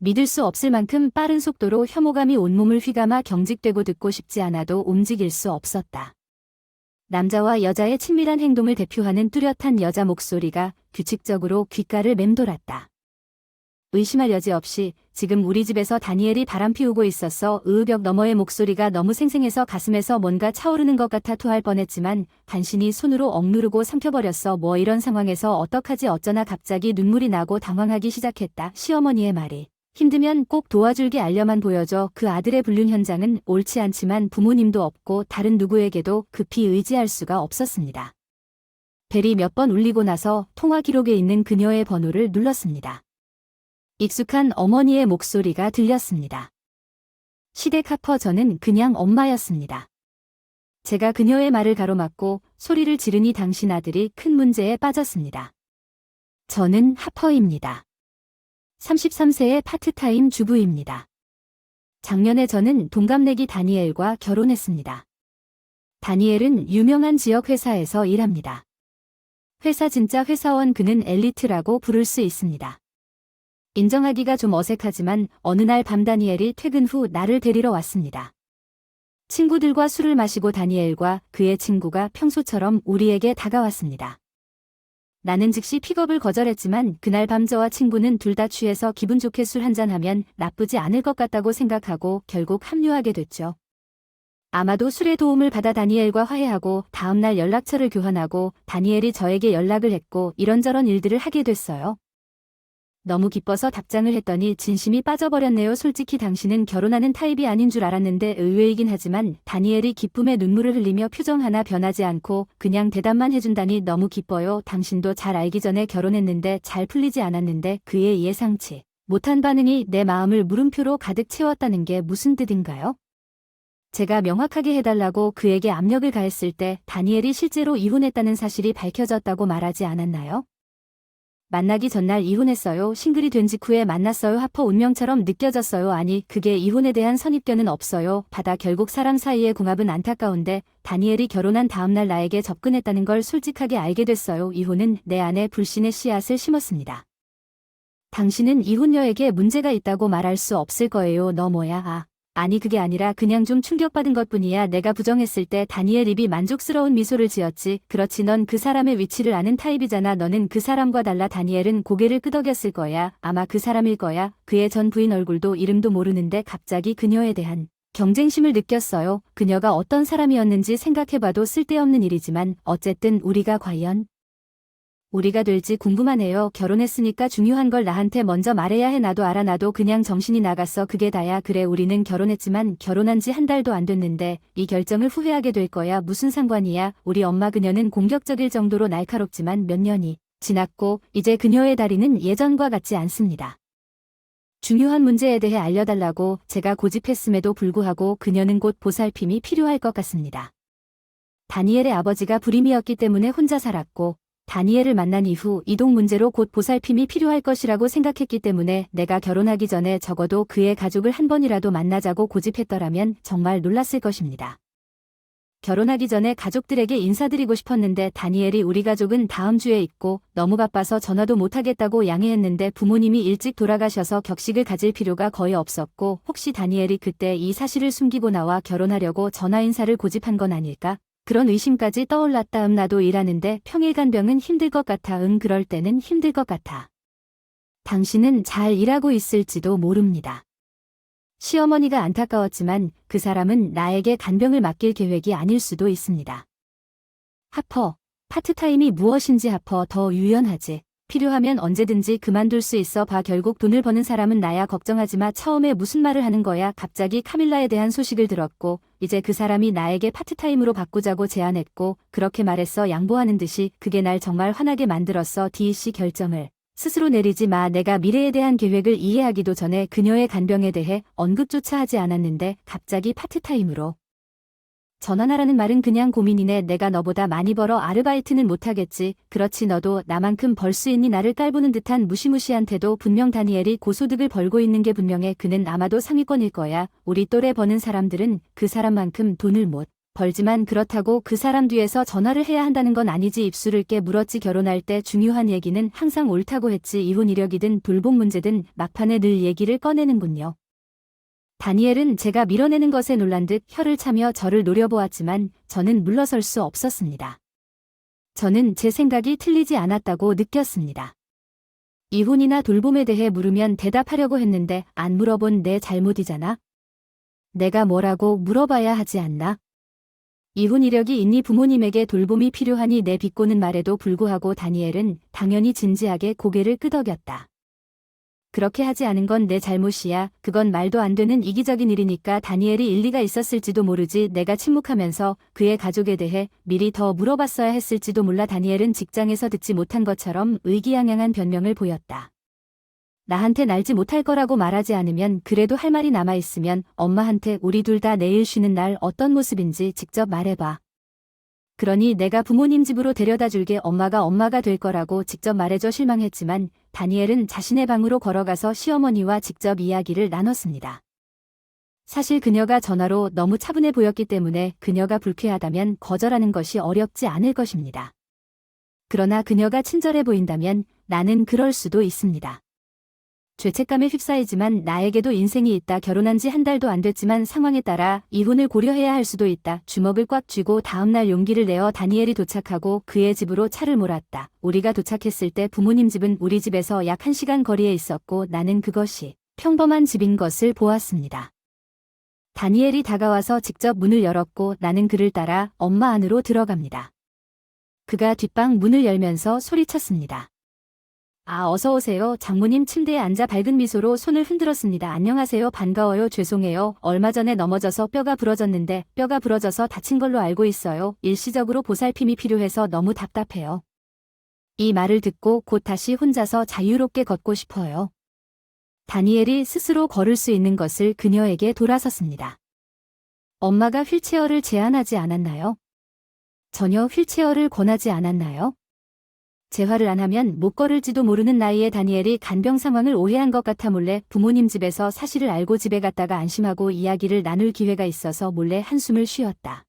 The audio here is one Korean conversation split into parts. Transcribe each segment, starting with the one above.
믿을 수 없을 만큼 빠른 속도로 혐오감이 온몸을 휘감아 경직되고 듣고 싶지 않아도 움직일 수 없었다. 남자와 여자의 친밀한 행동을 대표하는 뚜렷한 여자 목소리가 규칙적으로 귓가를 맴돌았다. 의심할 여지 없이 지금 우리 집에서 다니엘이 바람 피우고 있었어. 벽 너머의 목소리가 너무 생생해서 가슴에서 뭔가 차오르는 것 같아 토할 뻔했지만 간신히 손으로 억누르고 삼켜버렸어. 뭐 이런 상황에서 어떡하지 어쩌나 갑자기 눈물이 나고 당황하기 시작했다. 시어머니의 말이 힘들면 꼭 도와줄게 알려만 보여줘. 그 아들의 불륜 현장은 옳지 않지만 부모님도 없고 다른 누구에게도 급히 의지할 수가 없었습니다. 벨이 몇 번 울리고 나서 통화 기록에 있는 그녀의 번호를 눌렀습니다. 익숙한 어머니의 목소리가 들렸습니다. 시댁 하퍼 저는 그냥 엄마였습니다. 제가 그녀의 말을 가로막고 소리를 지르니 당신 아들이 큰 문제에 빠졌습니다. 저는 하퍼입니다. 33세의 파트타임 주부입니다. 작년에 저는 동갑내기 다니엘과 결혼했습니다. 다니엘은 유명한 지역 회사에서 일합니다. 회사 진짜 회사원 그는 엘리트라고 부를 수 있습니다. 인정하기가 좀 어색하지만 어느 날 밤 다니엘이 퇴근 후 나를 데리러 왔습니다. 친구들과 술을 마시고 다니엘과 그의 친구가 평소처럼 우리에게 다가왔습니다. 나는 즉시 픽업을 거절했지만 그날 밤 저와 친구는 둘 다 취해서 기분 좋게 술 한잔하면 나쁘지 않을 것 같다고 생각하고 결국 합류하게 됐죠. 아마도 술의 도움을 받아 다니엘과 화해하고 다음날 연락처를 교환하고 다니엘이 저에게 연락을 했고 이런저런 일들을 하게 됐어요. 너무 기뻐서 답장을 했더니 진심이 빠져버렸네요. 솔직히 당신은 결혼하는 타입이 아닌 줄 알았는데 의외이긴 하지만 다니엘이 기쁨의 눈물을 흘리며 표정 하나 변하지 않고 그냥 대답만 해준다니 너무 기뻐요. 당신도 잘 알기 전에 결혼했는데 잘 풀리지 않았는데 그의 예상치 못한 반응이 내 마음을 물음표로 가득 채웠다는 게 무슨 뜻인가요? 제가 명확하게 해달라고 그에게 압력을 가했을 때 다니엘이 실제로 이혼했다는 사실이 밝혀졌다고 말하지 않았나요? 만나기 전날 이혼했어요. 싱글이 된 직후에 만났어요. 하퍼 운명처럼 느껴졌어요. 아니 그게 이혼에 대한 선입견은 없어요. 바다 결국 사람 사이의 궁합은 안타까운데 다니엘이 결혼한 다음날 나에게 접근했다는 걸 솔직하게 알게 됐어요. 이혼은 내 안에 불신의 씨앗을 심었습니다. 당신은 이혼녀에게 문제가 있다고 말할 수 없을 거예요. 너 뭐야? 아니 그게 아니라 그냥 좀 충격받은 것뿐이야. 내가 부정했을 때 다니엘 입이 만족스러운 미소를 지었지. 그렇지 넌 그 사람의 위치를 아는 타입이잖아. 너는 그 사람과 달라. 다니엘은 고개를 끄덕였을 거야. 아마 그 사람일 거야. 그의 전 부인 얼굴도 이름도 모르는데 갑자기 그녀에 대한 경쟁심을 느꼈어요. 그녀가 어떤 사람이었는지 생각해봐도 쓸데없는 일이지만 어쨌든 우리가 과연 우리가 될지 궁금하네요. 결혼했으니까 중요한 걸 나한테 먼저 말해야 해. 나도 알아. 나도 그냥 정신이 나갔어. 그게 다야. 그래 우리는 결혼했지만 결혼한 지 한 달도 안 됐는데 이 결정을 후회하게 될 거야. 무슨 상관이야. 우리 엄마 그녀는 공격적일 정도로 날카롭지만 몇 년이 지났고 이제 그녀의 다리는 예전과 같지 않습니다. 중요한 문제에 대해 알려달라고 제가 고집했음에도 불구하고 그녀는 곧 보살핌이 필요할 것 같습니다. 다니엘의 아버지가 불임이었기 때문에 혼자 살았고 다니엘을 만난 이후 이동 문제로 곧 보살핌이 필요할 것이라고 생각했기 때문에 내가 결혼하기 전에 적어도 그의 가족을 한 번이라도 만나자고 고집했더라면 정말 놀랐을 것입니다. 결혼하기 전에 가족들에게 인사드리고 싶었는데 다니엘이 우리 가족은 다음 주에 있고 너무 바빠서 전화도 못하겠다고 양해했는데 부모님이 일찍 돌아가셔서 격식을 가질 필요가 거의 없었고 혹시 다니엘이 그때 이 사실을 숨기고 나와 결혼하려고 전화 인사를 고집한 건 아닐까? 그런 의심까지 떠올랐다. 나도 일하는데 평일 간병은 힘들 것 같아. 그럴 때는 힘들 것 같아. 당신은 잘 일하고 있을지도 모릅니다. 시어머니가 안타까웠지만 그 사람은 나에게 간병을 맡길 계획이 아닐 수도 있습니다. 하퍼, 파트타임이 무엇인지 하퍼 더 유연하지. 필요하면 언제든지 그만둘 수 있어 봐. 결국 돈을 버는 사람은 나야. 걱정하지 마. 처음에 무슨 말을 하는 거야. 갑자기 카밀라에 대한 소식을 들었고 이제 그 사람이 나에게 파트타임으로 바꾸자고 제안했고 그렇게 말했어. 양보하는 듯이. 그게 날 정말 화나게 만들었어. DC 결정을 스스로 내리지 마. 내가 미래에 대한 계획을 이해하기도 전에 그녀의 간병에 대해 언급조차 하지 않았는데 갑자기 파트타임으로 전환하라는 말은 그냥 고민이네. 내가 너보다 많이 벌어 아르바이트는 못하겠지. 그렇지 너도 나만큼 벌 수 있니? 나를 깔보는 듯한 무시무시한 태도. 분명 다니엘이 고소득을 벌고 있는 게 분명해. 그는 아마도 상위권일 거야. 우리 또래 버는 사람들은 그 사람만큼 돈을 못 벌지만 그렇다고 그 사람 뒤에서 전화를 해야 한다는 건 아니지. 입술을 깨 물었지. 결혼할 때 중요한 얘기는 항상 옳다고 했지. 이혼 이력이든 돌봄 문제든 막판에 늘 얘기를 꺼내는군요. 다니엘은 제가 밀어내는 것에 놀란 듯 혀를 차며 저를 노려보았지만 저는 물러설 수 없었습니다. 저는 제 생각이 틀리지 않았다고 느꼈습니다. 이혼이나 돌봄에 대해 물으면 대답하려고 했는데 안 물어본 내 잘못이잖아. 내가 뭐라고 물어봐야 하지 않나? 이혼 이력이 있니? 부모님에게 돌봄이 필요하니? 내 비꼬는 말에도 불구하고 다니엘은 당연히 진지하게 고개를 끄덕였다. 그렇게 하지 않은 건 내 잘못이야. 그건 말도 안 되는 이기적인 일이니까. 다니엘이 일리가 있었을지도 모르지. 내가 침묵하면서 그의 가족에 대해 미리 더 물어봤어야 했을지도 몰라. 다니엘은 직장에서 듣지 못한 것처럼 의기양양한 변명을 보였다. 나한테 날지 못할 거라고 말하지 않으면, 그래도 할 말이 남아있으면 엄마한테 우리 둘 다 내일 쉬는 날 어떤 모습인지 직접 말해봐. 그러니 내가 부모님 집으로 데려다 줄게. 엄마가 될 거라고 직접 말해줘. 실망했지만 다니엘은 자신의 방으로 걸어가서 시어머니와 직접 이야기를 나눴습니다. 사실 그녀가 전화로 너무 차분해 보였기 때문에 그녀가 불쾌하다면 거절하는 것이 어렵지 않을 것입니다. 그러나 그녀가 친절해 보인다면 나는 그럴 수도 있습니다. 죄책감에 휩싸이지만 나에게도 인생이 있다. 결혼한 지 한 달도 안 됐지만 상황에 따라 이혼을 고려해야 할 수도 있다. 주먹을 꽉 쥐고 다음날 용기를 내어 다니엘이 도착하고 그의 집으로 차를 몰았다. 우리가 도착했을 때 부모님 집은 우리 집에서 약 1시간 거리에 있었고 나는 그것이 평범한 집인 것을 보았습니다. 다니엘이 다가와서 직접 문을 열었고 나는 그를 따라 엄마 안으로 들어갑니다. 그가 뒷방 문을 열면서 소리쳤습니다. 어서 오세요. 장모님 침대에 앉아 밝은 미소로 손을 흔들었습니다. 안녕하세요. 반가워요. 죄송해요. 얼마 전에 넘어져서 뼈가 부러졌는데 뼈가 부러져서 다친 걸로 알고 있어요. 일시적으로 보살핌이 필요해서 너무 답답해요. 이 말을 듣고 곧 다시 혼자서 자유롭게 걷고 싶어요. 다니엘이 스스로 걸을 수 있는 것을 그녀에게 돌아섰습니다. 엄마가 휠체어를 제안하지 않았나요? 전혀 휠체어를 권하지 않았나요? 재활을 안 하면 못 걸을지도 모르는 나이에 다니엘이 간병 상황을 오해한 것 같아 몰래 부모님 집에서 사실을 알고 집에 갔다가 안심하고 이야기를 나눌 기회가 있어서 몰래 한숨을 쉬었다.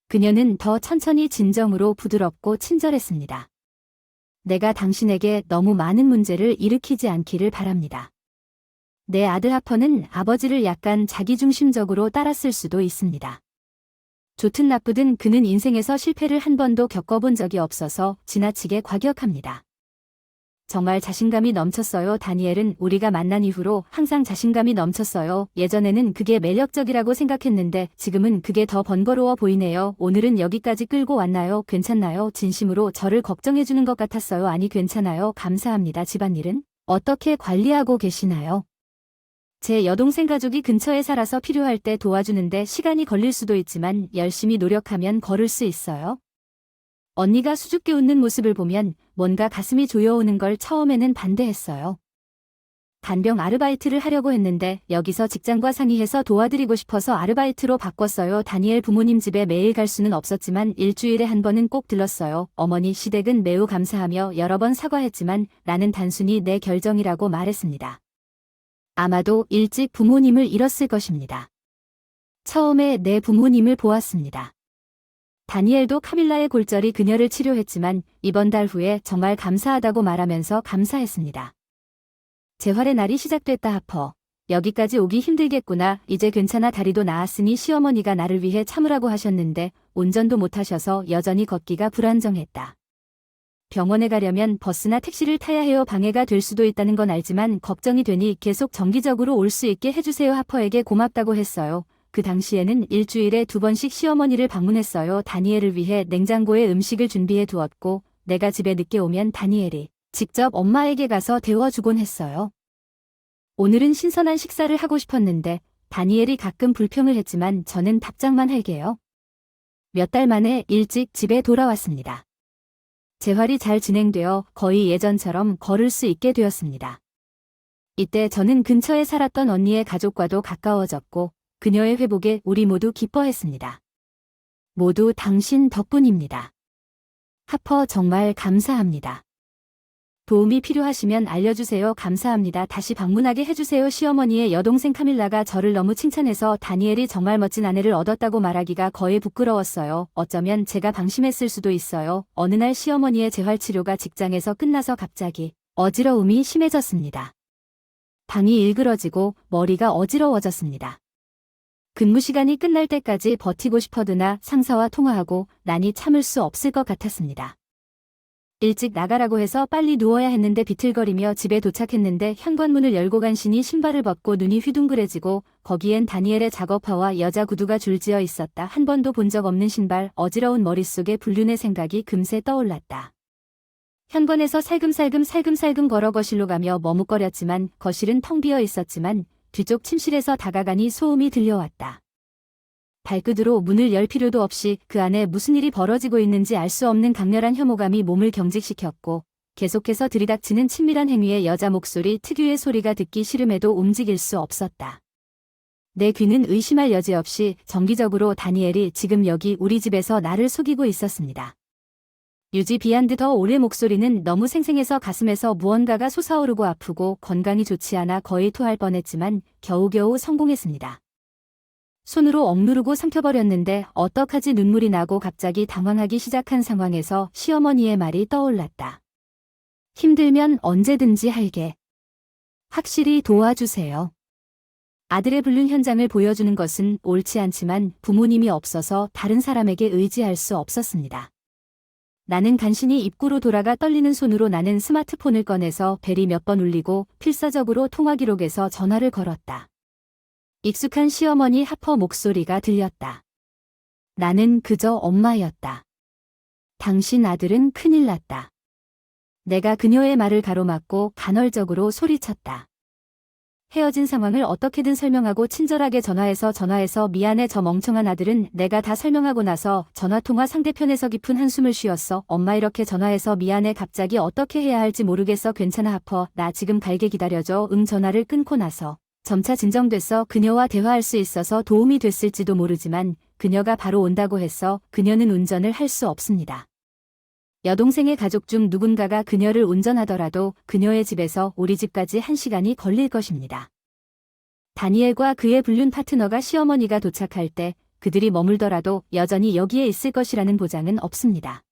그녀는 더 천천히 진정으로 부드럽고 친절했습니다. 내가 당신에게 너무 많은 문제를 일으키지 않기를 바랍니다. 내 아들 하퍼는 아버지를 약간 자기중심적으로 따랐을 수도 있습니다. 좋든 나쁘든 그는 인생에서 실패를 한 번도 겪어본 적이 없어서 지나치게 과격합니다. 정말 자신감이 넘쳤어요. 다니엘은 우리가 만난 이후로 항상 자신감이 넘쳤어요. 예전에는 그게 매력적이라고 생각했는데 지금은 그게 더 번거로워 보이네요. 오늘은 여기까지 끌고 왔나요? 괜찮나요? 진심으로 저를 걱정해주는 것 같았어요. 아니 괜찮아요. 감사합니다. 집안일은 어떻게 관리하고 계시나요? 제 여동생 가족이 근처에 살아서 필요할 때 도와주는데 시간이 걸릴 수도 있지만 열심히 노력하면 걸을 수 있어요. 언니가 수줍게 웃는 모습을 보면 뭔가 가슴이 조여오는 걸 처음에는 반대했어요. 간병 아르바이트를 하려고 했는데 여기서 직장과 상의해서 도와드리고 싶어서 아르바이트로 바꿨어요. 다니엘 부모님 집에 매일 갈 수는 없었지만 일주일에 한 번은 꼭 들렀어요. 어머니 시댁은 매우 감사하며 여러 번 사과했지만 나는 단순히 내 결정이라고 말했습니다. 아마도 일찍 부모님을 잃었을 것입니다. 처음에 내 부모님을 보았습니다. 다니엘도 카밀라의 골절이 그녀를 치료했지만 이번 달 후에 정말 감사하다고 말하면서 감사했습니다. 재활의 날이 시작됐다. 하퍼. 여기까지 오기 힘들겠구나. 이제 괜찮아. 다리도 나았으니 시어머니가 나를 위해 참으라고 하셨는데 운전도 못하셔서 여전히 걷기가 불안정했다. 병원에 가려면 버스나 택시를 타야 해요. 방해가 될 수도 있다는 건 알지만 걱정이 되니 계속 정기적으로 올 수 있게 해주세요. 하퍼에게 고맙다고 했어요. 그 당시에는 일주일에 2번씩 시어머니를 방문했어요. 다니엘을 위해 냉장고에 음식을 준비해 두었고 내가 집에 늦게 오면 다니엘이 직접 엄마에게 가서 데워주곤 했어요. 오늘은 신선한 식사를 하고 싶었는데 다니엘이 가끔 불평을 했지만 저는 답장만 할게요. 몇 달 만에 일찍 집에 돌아왔습니다. 재활이 잘 진행되어 거의 예전처럼 걸을 수 있게 되었습니다. 이때 저는 근처에 살았던 언니의 가족과도 가까워졌고 그녀의 회복에 우리 모두 기뻐했습니다. 모두 당신 덕분입니다. 하퍼 정말 감사합니다. 도움이 필요하시면 알려주세요. 감사합니다. 다시 방문하게 해주세요. 시어머니의 여동생 카밀라가 저를 너무 칭찬해서 다니엘이 정말 멋진 아내를 얻었다고 말하기가 거의 부끄러웠어요. 어쩌면 제가 방심했을 수도 있어요. 어느 날 시어머니의 재활치료가 직장에서 끝나서 갑자기 어지러움이 심해졌습니다. 방이 일그러지고 머리가 어지러워졌습니다. 근무 시간이 끝날 때까지 버티고 싶어드나 상사와 통화하고 나니 참을 수 없을 것 같았습니다. 일찍 나가라고 해서 빨리 누워야 했는데 비틀거리며 집에 도착했는데 현관문을 열고 간신히 신발을 벗고 눈이 휘둥그레지고 거기엔 다니엘의 작업화와 여자 구두가 줄지어 있었다. 한 번도 본 적 없는 신발, 어지러운 머릿속에 불륜의 생각이 금세 떠올랐다. 현관에서 살금살금 걸어 거실로 가며 머뭇거렸지만 거실은 텅 비어 있었지만 뒤쪽 침실에서 다가가니 소음이 들려왔다. 발끝으로 문을 열 필요도 없이 그 안에 무슨 일이 벌어지고 있는지 알 수 없는 강렬한 혐오감이 몸을 경직시켰고 계속해서 들이닥치는 친밀한 행위에 여자 목소리 특유의 소리가 듣기 싫음에도 움직일 수 없었다. 내 귀는 의심할 여지 없이 정기적으로 다니엘이 지금 여기 우리 집에서 나를 속이고 있었습니다. 유지 비한 듯 더 오래 목소리는 너무 생생해서 가슴에서 무언가가 솟아오르고 아프고 건강이 좋지 않아 거의 토할 뻔했지만 겨우겨우 성공했습니다. 손으로 억누르고 삼켜버렸는데 어떡하지 눈물이 나고 갑자기 당황하기 시작한 상황에서 시어머니의 말이 떠올랐다. 힘들면 언제든지 할게. 확실히 도와주세요. 아들의 불륜 현장을 보여주는 것은 옳지 않지만 부모님이 없어서 다른 사람에게 의지할 수 없었습니다. 나는 간신히 입구로 돌아가 떨리는 손으로 나는 스마트폰을 꺼내서 벨이 몇 번 울리고 필사적으로 통화 기록에서 전화를 걸었다. 익숙한 시어머니 하퍼 목소리가 들렸다. 나는 그저 엄마였다. 당신 아들은 큰일 났다. 내가 그녀의 말을 가로막고 간헐적으로 소리쳤다. 헤어진 상황을 어떻게든 설명하고 친절하게 전화해서 미안해 저 멍청한 아들은 내가 다 설명하고 나서 전화통화 상대편에서 깊은 한숨을 쉬었어. 엄마 이렇게 전화해서 미안해 갑자기 어떻게 해야 할지 모르겠어. 괜찮아 하퍼 나 지금 갈게 기다려줘. 전화를 끊고 나서 점차 진정됐어. 그녀와 대화할 수 있어서 도움이 됐을지도 모르지만 그녀가 바로 온다고 했어. 그녀는 운전을 할 수 없습니다. 여동생의 가족 중 누군가가 그녀를 운전하더라도 그녀의 집에서 우리 집까지 1시간이 걸릴 것입니다. 다니엘과 그의 불륜 파트너가 시어머니가 도착할 때 그들이 머물더라도 여전히 여기에 있을 것이라는 보장은 없습니다.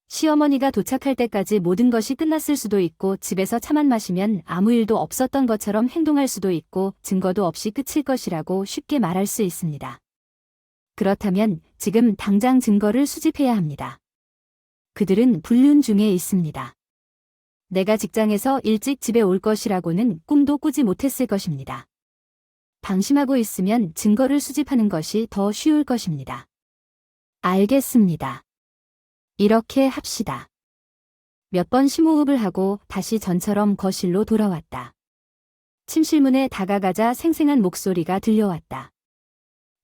시어머니가 도착할 때까지 모든 것이 끝났을 수도 있고 집에서 차만 마시면 아무 일도 없었던 것처럼 행동할 수도 있고 증거도 없이 끝일 것이라고 쉽게 말할 수 있습니다. 그렇다면 지금 당장 증거를 수집해야 합니다. 그들은 불륜 중에 있습니다. 내가 직장에서 일찍 집에 올 것이라고는 꿈도 꾸지 못했을 것입니다. 방심하고 있으면 증거를 수집하는 것이 더 쉬울 것입니다. 알겠습니다. 이렇게 합시다. 몇 번 심호흡을 하고 다시 전처럼 거실로 돌아왔다. 침실문에 다가가자 생생한 목소리가 들려왔다.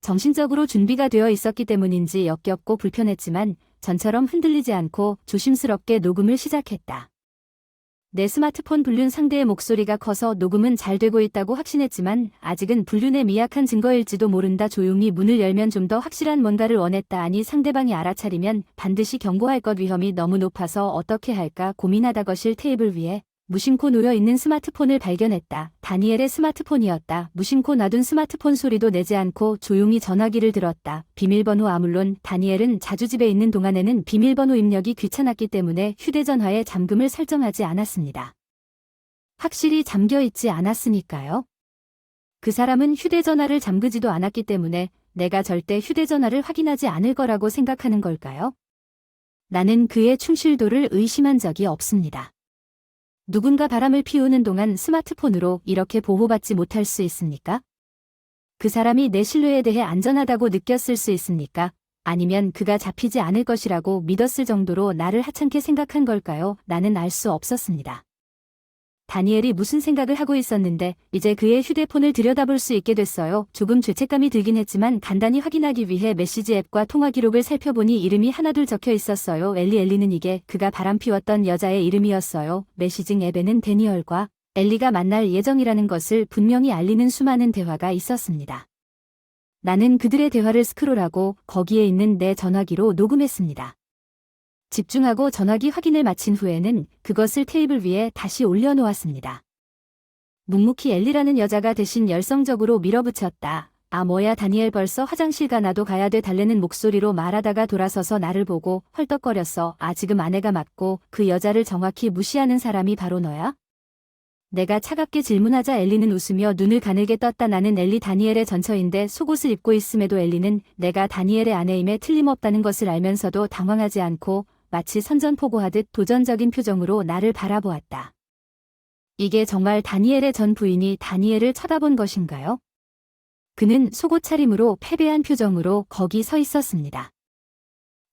정신적으로 준비가 되어 있었기 때문인지 역겹고 불편했지만 전처럼 흔들리지 않고 조심스럽게 녹음을 시작했다. 내 스마트폰 불륜 상대의 목소리가 커서 녹음은 잘 되고 있다고 확신했지만 아직은 불륜의 미약한 증거일지도 모른다. 조용히 문을 열면 좀 더 확실한 뭔가를 원했다. 아니 상대방이 알아차리면 반드시 경고할 것 위험이 너무 높아서 어떻게 할까 고민하다 거실 테이블 위에 무심코 놓여있는 스마트폰을 발견했다. 다니엘의 스마트폰이었다. 무심코 놔둔 스마트폰 소리도 내지 않고 조용히 전화기를 들었다. 비밀번호아 물론 다니엘은 자주 집에 있는 동안에는 비밀번호 입력이 귀찮았기 때문에 휴대전화에 잠금을 설정하지 않았습니다. 확실히 잠겨있지 않았으니까요. 그 사람은 휴대전화를 잠그지도 않았기 때문에 내가 절대 휴대전화를 확인하지 않을 거라고 생각하는 걸까요? 나는 그의 충실도를 의심한 적이 없습니다. 누군가 바람을 피우는 동안 스마트폰으로 이렇게 보호받지 못할 수 있습니까? 그 사람이 내 신뢰에 대해 안전하다고 느꼈을 수 있습니까? 아니면 그가 잡히지 않을 것이라고 믿었을 정도로 나를 하찮게 생각한 걸까요? 나는 알 수 없었습니다. 다니엘이 무슨 생각을 하고 있었는데 이제 그의 휴대폰을 들여다볼 수 있게 됐어요. 조금 죄책감이 들긴 했지만 간단히 확인하기 위해 메시지 앱과 통화 기록을 살펴보니 이름이 하나둘 적혀 있었어요. 엘리는 이게 그가 바람피웠던 여자의 이름이었어요. 메시징 앱에는 데니얼과 엘리가 만날 예정이라는 것을 분명히 알리는 수많은 대화가 있었습니다. 나는 그들의 대화를 스크롤하고 거기에 있는 내 전화기로 녹음했습니다. 집중하고 전화기 확인을 마친 후에는 그것을 테이블 위에 다시 올려놓았습니다. 묵묵히 엘리라는 여자가 대신 열성적으로 밀어붙였다. 아 뭐야 다니엘 벌써 화장실 가 나도 가야 돼 달래는 목소리로 말하다가 돌아서서 나를 보고 헐떡거렸어. 아 지금 아내가 맞고 그 여자를 정확히 무시하는 사람이 바로 너야? 내가 차갑게 질문하자 엘리는 웃으며 눈을 가늘게 떴다. 나는 엘리 다니엘의 전처인데 속옷을 입고 있음에도 엘리는 내가 다니엘의 아내임에 틀림없다는 것을 알면서도 당황하지 않고 마치 선전포고하듯 도전적인 표정으로 나를 바라보았다. 이게 정말 다니엘의 전 부인이 다니엘을 쳐다본 것인가요? 그는 속옷 차림으로 패배한 표정으로 거기 서 있었습니다.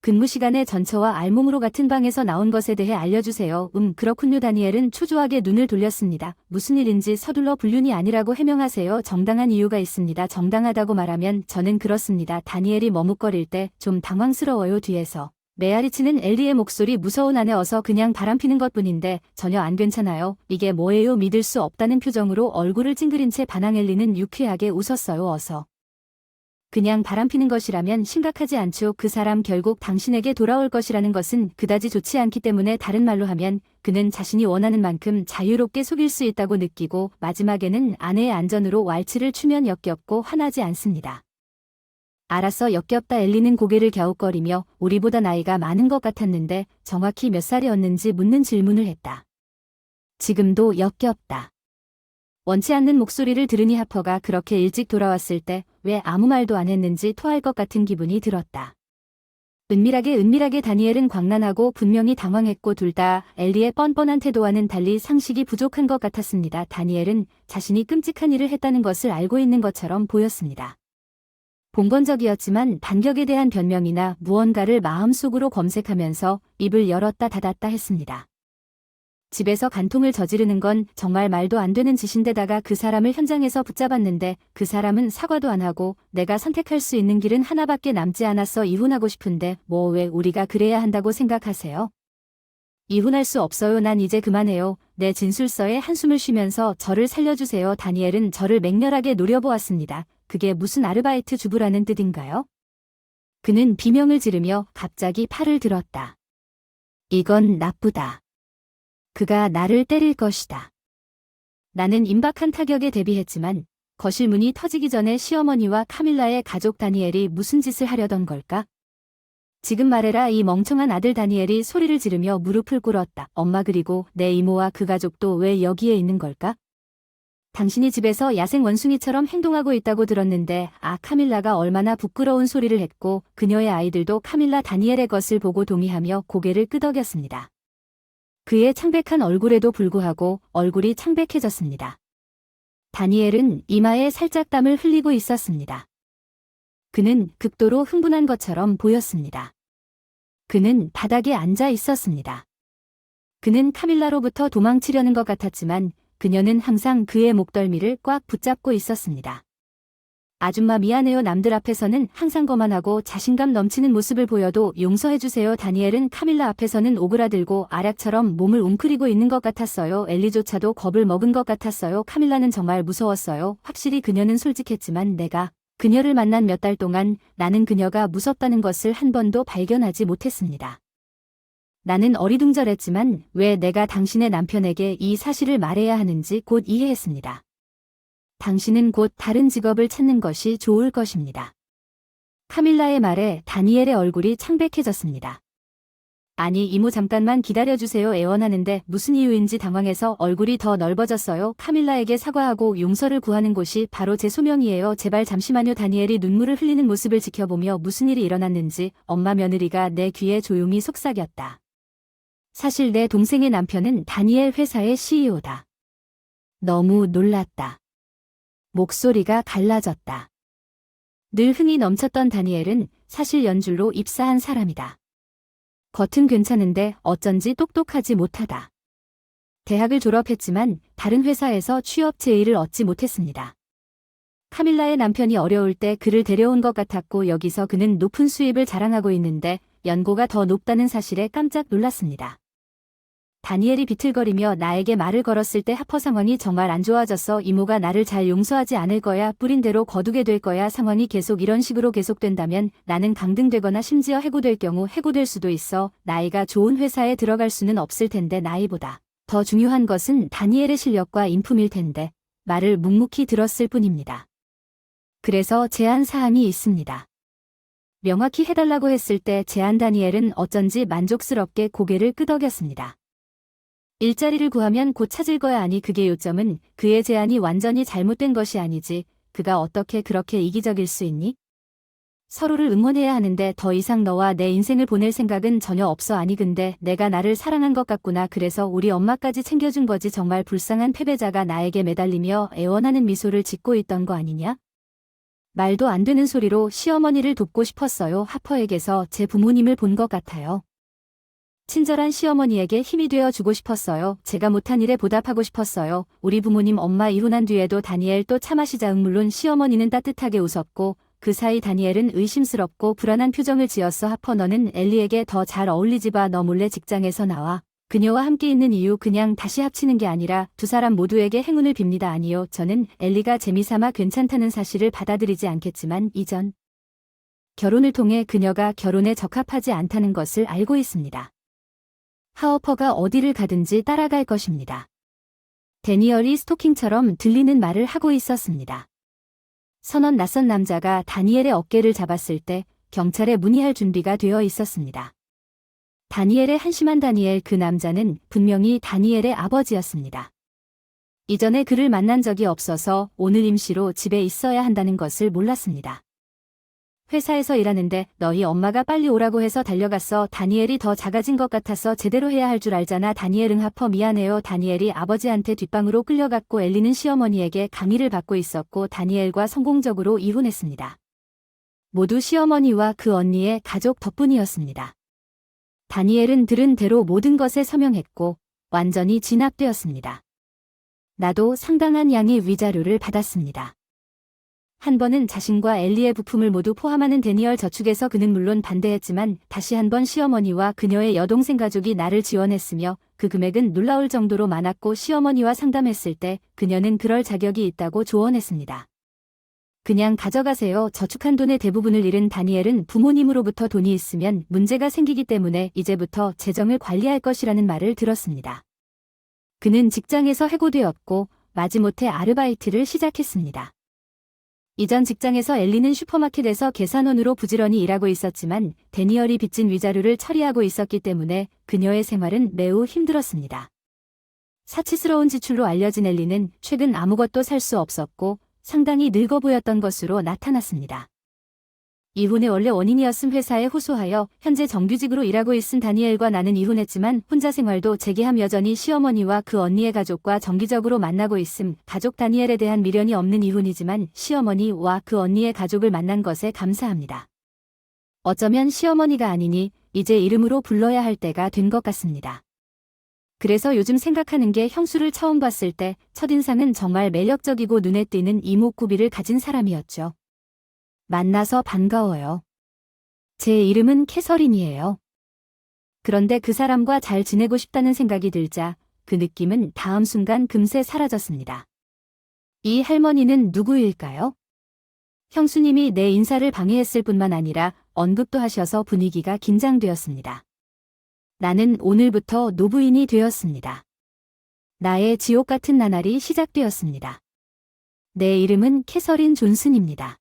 근무 시간에 전처와 알몸으로 같은 방에서 나온 것에 대해 알려주세요. 그렇군요. 다니엘은 초조하게 눈을 돌렸습니다. 무슨 일인지 서둘러 불륜이 아니라고 해명하세요. 정당한 이유가 있습니다. 정당하다고 말하면 저는 그렇습니다. 다니엘이 머뭇거릴 때 좀 당황스러워요. 뒤에서 메아리치는 엘리의 목소리 무서운 아내 어서 그냥 바람피는 것뿐인데 전혀 안 괜찮아요. 이게 뭐예요? 믿을 수 없다는 표정으로 얼굴을 찡그린 채 반항 엘리는 유쾌하게 웃었어요. 어서. 그냥 바람피는 것이라면 심각하지 않죠. 그 사람 결국 당신에게 돌아올 것이라는 것은 그다지 좋지 않기 때문에 다른 말로 하면 그는 자신이 원하는 만큼 자유롭게 속일 수 있다고 느끼고 마지막에는 아내의 안전으로 왈츠를 추면 역겹고 화나지 않습니다. 알았어 역겹다. 엘리는 고개를 갸웃거리며 우리보다 나이가 많은 것 같았는데 정확히 몇 살이었는지 묻는 질문을 했다. 지금도 역겹다. 원치 않는 목소리를 들으니 하퍼가 그렇게 일찍 돌아왔을 때 왜 아무 말도 안 했는지 토할 것 같은 기분이 들었다. 은밀하게 다니엘은 광란하고 분명히 당황했고 둘 다 엘리의 뻔뻔한 태도와는 달리 상식이 부족한 것 같았습니다. 다니엘은 자신이 끔찍한 일을 했다는 것을 알고 있는 것처럼 보였습니다. 봉건적이었지만 반격에 대한 변명이나 무언가를 마음속으로 검색하면서 입을 열었다 닫았다 했습니다. 집에서 간통을 저지르는 건 정말 말도 안 되는 짓인데다가 그 사람을 현장에서 붙잡았는데 그 사람은 사과도 안 하고 내가 선택할 수 있는 길은 하나밖에 남지 않았어. 이혼하고 싶은데 뭐 왜 우리가 그래야 한다고 생각하세요? 이혼할 수 없어요. 난 이제 그만해요. 내 진술서에 한숨을 쉬면서 저를 살려주세요. 다니엘은 저를 맹렬하게 노려보았습니다. 그게 무슨 아르바이트 주부라는 뜻인가요? 그는 비명을 지르며 갑자기 팔을 들었다. 이건 나쁘다. 그가 나를 때릴 것이다. 나는 임박한 타격에 대비했지만 거실 문이 터지기 전에 시어머니와 카밀라의 가족 다니엘이 무슨 짓을 하려던 걸까? 지금 말해라. 이 멍청한 아들 다니엘이 소리를 지르며 무릎을 꿇었다. 엄마 그리고 내 이모와 그 가족도 왜 여기에 있는 걸까? 당신이 집에서 야생 원숭이처럼 행동하고 있다고 들었는데 카밀라가 얼마나 부끄러운 소리를 했고 그녀의 아이들도 카밀라 다니엘의 것을 보고 동의하며 고개를 끄덕였습니다. 그의 창백한 얼굴에도 불구하고 얼굴이 창백해졌습니다. 다니엘은 이마에 살짝 땀을 흘리고 있었습니다. 그는 극도로 흥분한 것처럼 보였습니다. 그는 바닥에 앉아 있었습니다. 그는 카밀라로부터 도망치려는 것 같았지만 그녀는 항상 그의 목덜미를 꽉 붙잡고 있었습니다. 아줌마 미안해요. 남들 앞에서는 항상 거만하고 자신감 넘치는 모습을 보여도 용서해주세요. 다니엘은 카밀라 앞에서는 오그라들고 아략처럼 몸을 웅크리고 있는 것 같았어요. 엘리조차도 겁을 먹은 것 같았어요. 카밀라는 정말 무서웠어요. 확실히 그녀는 솔직했지만 내가 그녀를 만난 몇 달 동안 나는 그녀가 무섭다는 것을 한 번도 발견하지 못했습니다. 나는 어리둥절했지만 왜 내가 당신의 남편에게 이 사실을 말해야 하는지 곧 이해했습니다. 당신은 곧 다른 직업을 찾는 것이 좋을 것입니다. 카밀라의 말에 다니엘의 얼굴이 창백해졌습니다. 아니 이모 잠깐만 기다려주세요. 애원하는데 무슨 이유인지 당황해서 얼굴이 더 넓어졌어요. 카밀라에게 사과하고 용서를 구하는 곳이 바로 제 소명이에요. 제발 잠시만요. 다니엘이 눈물을 흘리는 모습을 지켜보며 무슨 일이 일어났는지 엄마 며느리가 내 귀에 조용히 속삭였다. 사실 내 동생의 남편은 다니엘 회사의 CEO다. 너무 놀랐다. 목소리가 갈라졌다. 늘 흥이 넘쳤던 다니엘은 사실 연줄로 입사한 사람이다. 겉은 괜찮은데 어쩐지 똑똑하지 못하다. 대학을 졸업했지만 다른 회사에서 취업 제의를 얻지 못했습니다. 카밀라의 남편이 어려울 때 그를 데려온 것 같았고 여기서 그는 높은 수입을 자랑하고 있는데 연고가 더 높다는 사실에 깜짝 놀랐습니다. 다니엘이 비틀거리며 나에게 말을 걸었을 때 하퍼 상황이 정말 안 좋아졌어. 이모가 나를 잘 용서하지 않을 거야. 뿌린 대로 거두게 될 거야. 상황이 계속 이런 식으로 계속된다면 나는 강등되거나 심지어 해고될 경우 해고될 수도 있어. 나이가 좋은 회사에 들어갈 수는 없을 텐데 나이보다 더 중요한 것은 다니엘의 실력과 인품일 텐데 말을 묵묵히 들었을 뿐입니다. 그래서 제안 사항이 있습니다. 명확히 해달라고 했을 때 제안 다니엘은 어쩐지 만족스럽게 고개를 끄덕였습니다. 일자리를 구하면 곧 찾을 거야. 아니 그게 요점은 그의 제안이 완전히 잘못된 것이 아니지. 그가 어떻게 그렇게 이기적일 수 있니? 서로를 응원해야 하는데 더 이상 너와 내 인생을 보낼 생각은 전혀 없어. 아니 근데 내가 나를 사랑한 것 같구나. 그래서 우리 엄마까지 챙겨준 거지. 정말 불쌍한 패배자가 나에게 매달리며 애원하는 미소를 짓고 있던 거 아니냐? 말도 안 되는 소리로 시어머니를 돕고 싶었어요. 하퍼에게서 제 부모님을 본 것 같아요. 친절한 시어머니에게 힘이 되어 주고 싶었어요. 제가 못한 일에 보답하고 싶었어요. 우리 부모님 엄마 이혼한 뒤에도 다니엘 또 차 마시자. 물론 시어머니는 따뜻하게 웃었고 그 사이 다니엘은 의심스럽고 불안한 표정을 지었어. 하퍼 너는 엘리에게 더 잘 어울리지 봐. 너 몰래 직장에서 나와. 그녀와 함께 있는 이유 그냥 다시 합치는 게 아니라 두 사람 모두에게 행운을 빕니다. 아니요. 저는 엘리가 재미삼아 괜찮다는 사실을 받아들이지 않겠지만 이전 결혼을 통해 그녀가 결혼에 적합하지 않다는 것을 알고 있습니다. 하어퍼가 어디를 가든지 따라갈 것입니다. 데니얼이 스토킹처럼 들리는 말을 하고 있었습니다. 선원 낯선 남자가 다니엘의 어깨를 잡았을 때 경찰에 문의할 준비가 되어 있었습니다. 다니엘의 한심한 다니엘, 그 남자는 분명히 다니엘의 아버지였습니다. 이전에 그를 만난 적이 없어서 오늘 임시로 집에 있어야 한다는 것을 몰랐습니다. 회사에서 일하는데 너희 엄마가 빨리 오라고 해서 달려갔어. 다니엘이 더 작아진 것 같아서 제대로 해야 할 줄 알잖아. 다니엘은 하퍼 미안해요. 다니엘이 아버지한테 뒷방으로 끌려갔고 엘리는 시어머니에게 강의를 받고 있었고 다니엘과 성공적으로 이혼했습니다. 모두 시어머니와 그 언니의 가족 덕분이었습니다. 다니엘은 들은 대로 모든 것에 서명했고 완전히 진압되었습니다. 나도 상당한 양의 위자료를 받았습니다. 한 번은 자신과 엘리의 부품을 모두 포함하는 데니얼 저축에서 그는 물론 반대했지만 다시 한 번 시어머니와 그녀의 여동생 가족이 나를 지원했으며 그 금액은 놀라울 정도로 많았고 시어머니와 상담했을 때 그녀는 그럴 자격이 있다고 조언했습니다. 그냥 가져가세요. 저축한 돈의 대부분을 잃은 다니엘은 부모님으로부터 돈이 있으면 문제가 생기기 때문에 이제부터 재정을 관리할 것이라는 말을 들었습니다. 그는 직장에서 해고되었고 마지못해 아르바이트를 시작했습니다. 이전 직장에서 엘리는 슈퍼마켓에서 계산원으로 부지런히 일하고 있었지만 데니얼이 빚진 위자료를 처리하고 있었기 때문에 그녀의 생활은 매우 힘들었습니다. 사치스러운 지출로 알려진 엘리는 최근 아무것도 살 수 없었고 상당히 늙어 보였던 것으로 나타났습니다. 이혼의 원래 원인이었음. 회사에 호소하여 현재 정규직으로 일하고 있은 다니엘과 나는 이혼했지만 혼자 생활도 재개함. 여전히 시어머니와 그 언니의 가족과 정기적으로 만나고 있음. 가족 다니엘에 대한 미련이 없는 이혼이지만 시어머니와 그 언니의 가족을 만난 것에 감사합니다. 어쩌면 시어머니가 아니니 이제 이름으로 불러야 할 때가 된 것 같습니다. 그래서 요즘 생각하는 게 형수를 처음 봤을 때 첫인상은 정말 매력적이고 눈에 띄는 이목구비를 가진 사람이었죠. 만나서 반가워요. 제 이름은 캐서린이에요. 그런데 그 사람과 잘 지내고 싶다는 생각이 들자 그 느낌은 다음 순간 금세 사라졌습니다. 이 할머니는 누구일까요? 형수님이 내 인사를 방해했을 뿐만 아니라 언급도 하셔서 분위기가 긴장되었습니다. 나는 오늘부터 노부인이 되었습니다. 나의 지옥 같은 나날이 시작되었습니다. 내 이름은 캐서린 존슨입니다.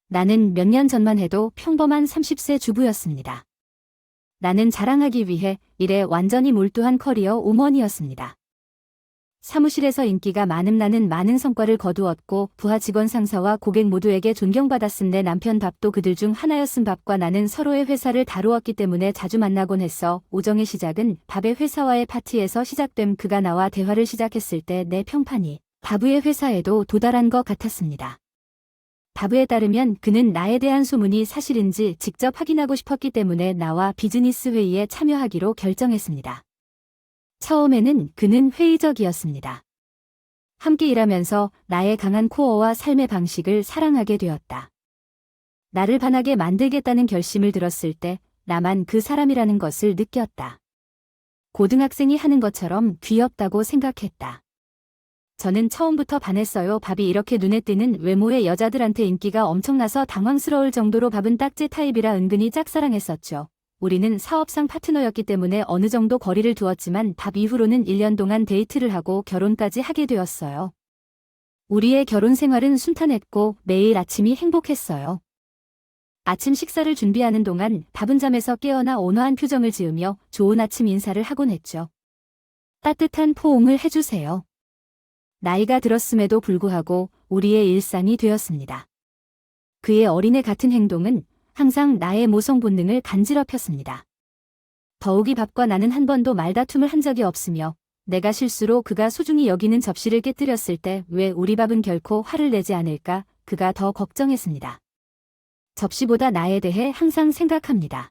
나는 몇 년 전만 해도 평범한 30세 주부였습니다. 나는 자랑하기 위해 일에 완전히 몰두한 커리어 우먼이었습니다. 사무실에서 인기가 많음. 나는 많은 성과를 거두었고 부하 직원 상사와 고객 모두에게 존경받았음. 내 남편 밥도 그들 중 하나였음. 밥과 나는 서로의 회사를 다루었기 때문에 자주 만나곤 했어. 오정의 시작은 밥의 회사와의 파티에서 시작됨. 그가 나와 대화를 시작했을 때 내 평판이 바브의 회사에도 도달한 것 같았습니다. 바브에 따르면 그는 나에 대한 소문이 사실인지 직접 확인하고 싶었기 때문에 나와 비즈니스 회의에 참여하기로 결정했습니다. 처음에는 그는 회의적이었습니다. 함께 일하면서 나의 강한 코어와 삶의 방식을 사랑하게 되었다. 나를 반하게 만들겠다는 결심을 들었을 때 나만 그 사람이라는 것을 느꼈다. 고등학생이 하는 것처럼 귀엽다고 생각했다. 저는 처음부터 반했어요. 밥이 이렇게 눈에 띄는 외모의 여자들한테 인기가 엄청나서 당황스러울 정도로 밥은 딱 제 타입이라 은근히 짝사랑했었죠. 우리는 사업상 파트너였기 때문에 어느 정도 거리를 두었지만 밥 이후로는 1년 동안 데이트를 하고 결혼까지 하게 되었어요. 우리의 결혼 생활은 순탄했고 매일 아침이 행복했어요. 아침 식사를 준비하는 동안 밥은 잠에서 깨어나 온화한 표정을 지으며 좋은 아침 인사를 하곤 했죠. 따뜻한 포옹을 해주세요. 나이가 들었음에도 불구하고 우리의 일상이 되었습니다. 그의 어린애 같은 행동은 항상 나의 모성 본능을 간지럽혔습니다. 더욱이 밥과 나는 한 번도 말다툼을 한 적이 없으며 내가 실수로 그가 소중히 여기는 접시를 깨뜨렸을 때 왜 우리 밥은 결코 화를 내지 않을까 그가 더 걱정했습니다. 접시보다 나에 대해 항상 생각합니다.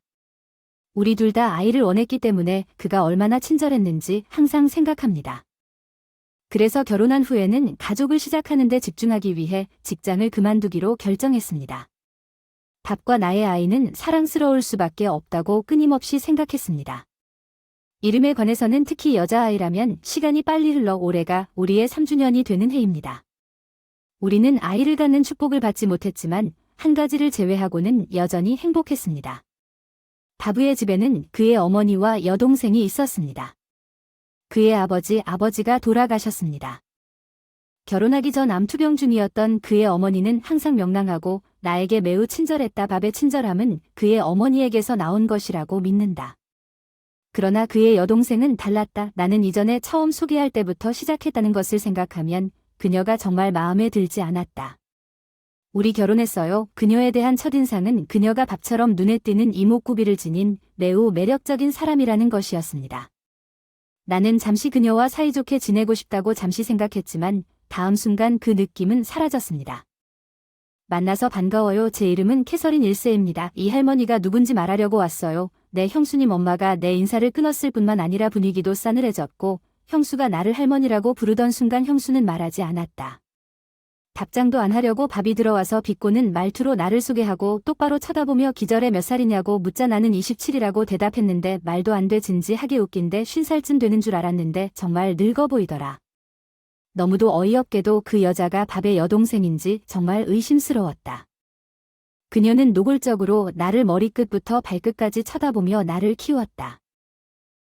우리 둘 다 아이를 원했기 때문에 그가 얼마나 친절했는지 항상 생각합니다. 그래서 결혼한 후에는 가족을 시작하는 데 집중하기 위해 직장을 그만두기로 결정했습니다. 밥과 나의 아이는 사랑스러울 수밖에 없다고 끊임없이 생각했습니다. 이름에 관해서는 특히 여자아이라면 시간이 빨리 흘러 올해가 우리의 3주년이 되는 해입니다. 우리는 아이를 갖는 축복을 받지 못했지만 한 가지를 제외하고는 여전히 행복했습니다. 바브의 집에는 그의 어머니와 여동생이 있었습니다. 그의 아버지가 돌아가셨습니다. 결혼하기 전 암투병 중이었던 그의 어머니는 항상 명랑하고 나에게 매우 친절했다. 밥의 친절함은 그의 어머니에게서 나온 것이라고 믿는다. 그러나 그의 여동생은 달랐다. 나는 이전에 처음 소개할 때부터 시작했다는 것을 생각하면 그녀가 정말 마음에 들지 않았다. 우리 결혼했어요. 그녀에 대한 첫인상은 그녀가 밥처럼 눈에 띄는 이목구비를 지닌 매우 매력적인 사람이라는 것이었습니다. 나는 잠시 그녀와 사이좋게 지내고 싶다고 잠시 생각했지만 다음 순간 그 느낌은 사라졌습니다. 만나서 반가워요. 제 이름은 캐서린 1세입니다. 이 할머니가 누군지 말하려고 왔어요. 내 형수님 엄마가 내 인사를 끊었을 뿐만 아니라 분위기도 싸늘해졌고 형수가 나를 할머니라고 부르던 순간 형수는 말하지 않았다. 답장도 안 하려고 밥이 들어와서 비꼬는 말투로 나를 소개하고 똑바로 쳐다보며 기절에 몇 살이냐고 묻자 나는 27이라고 대답했는데 말도 안 돼 진지하게 웃긴데 50살쯤 되는 줄 알았는데 정말 늙어 보이더라. 너무도 어이없게도 그 여자가 밥의 여동생인지 정말 의심스러웠다. 그녀는 노골적으로 나를 머리끝부터 발끝까지 쳐다보며 나를 키웠다.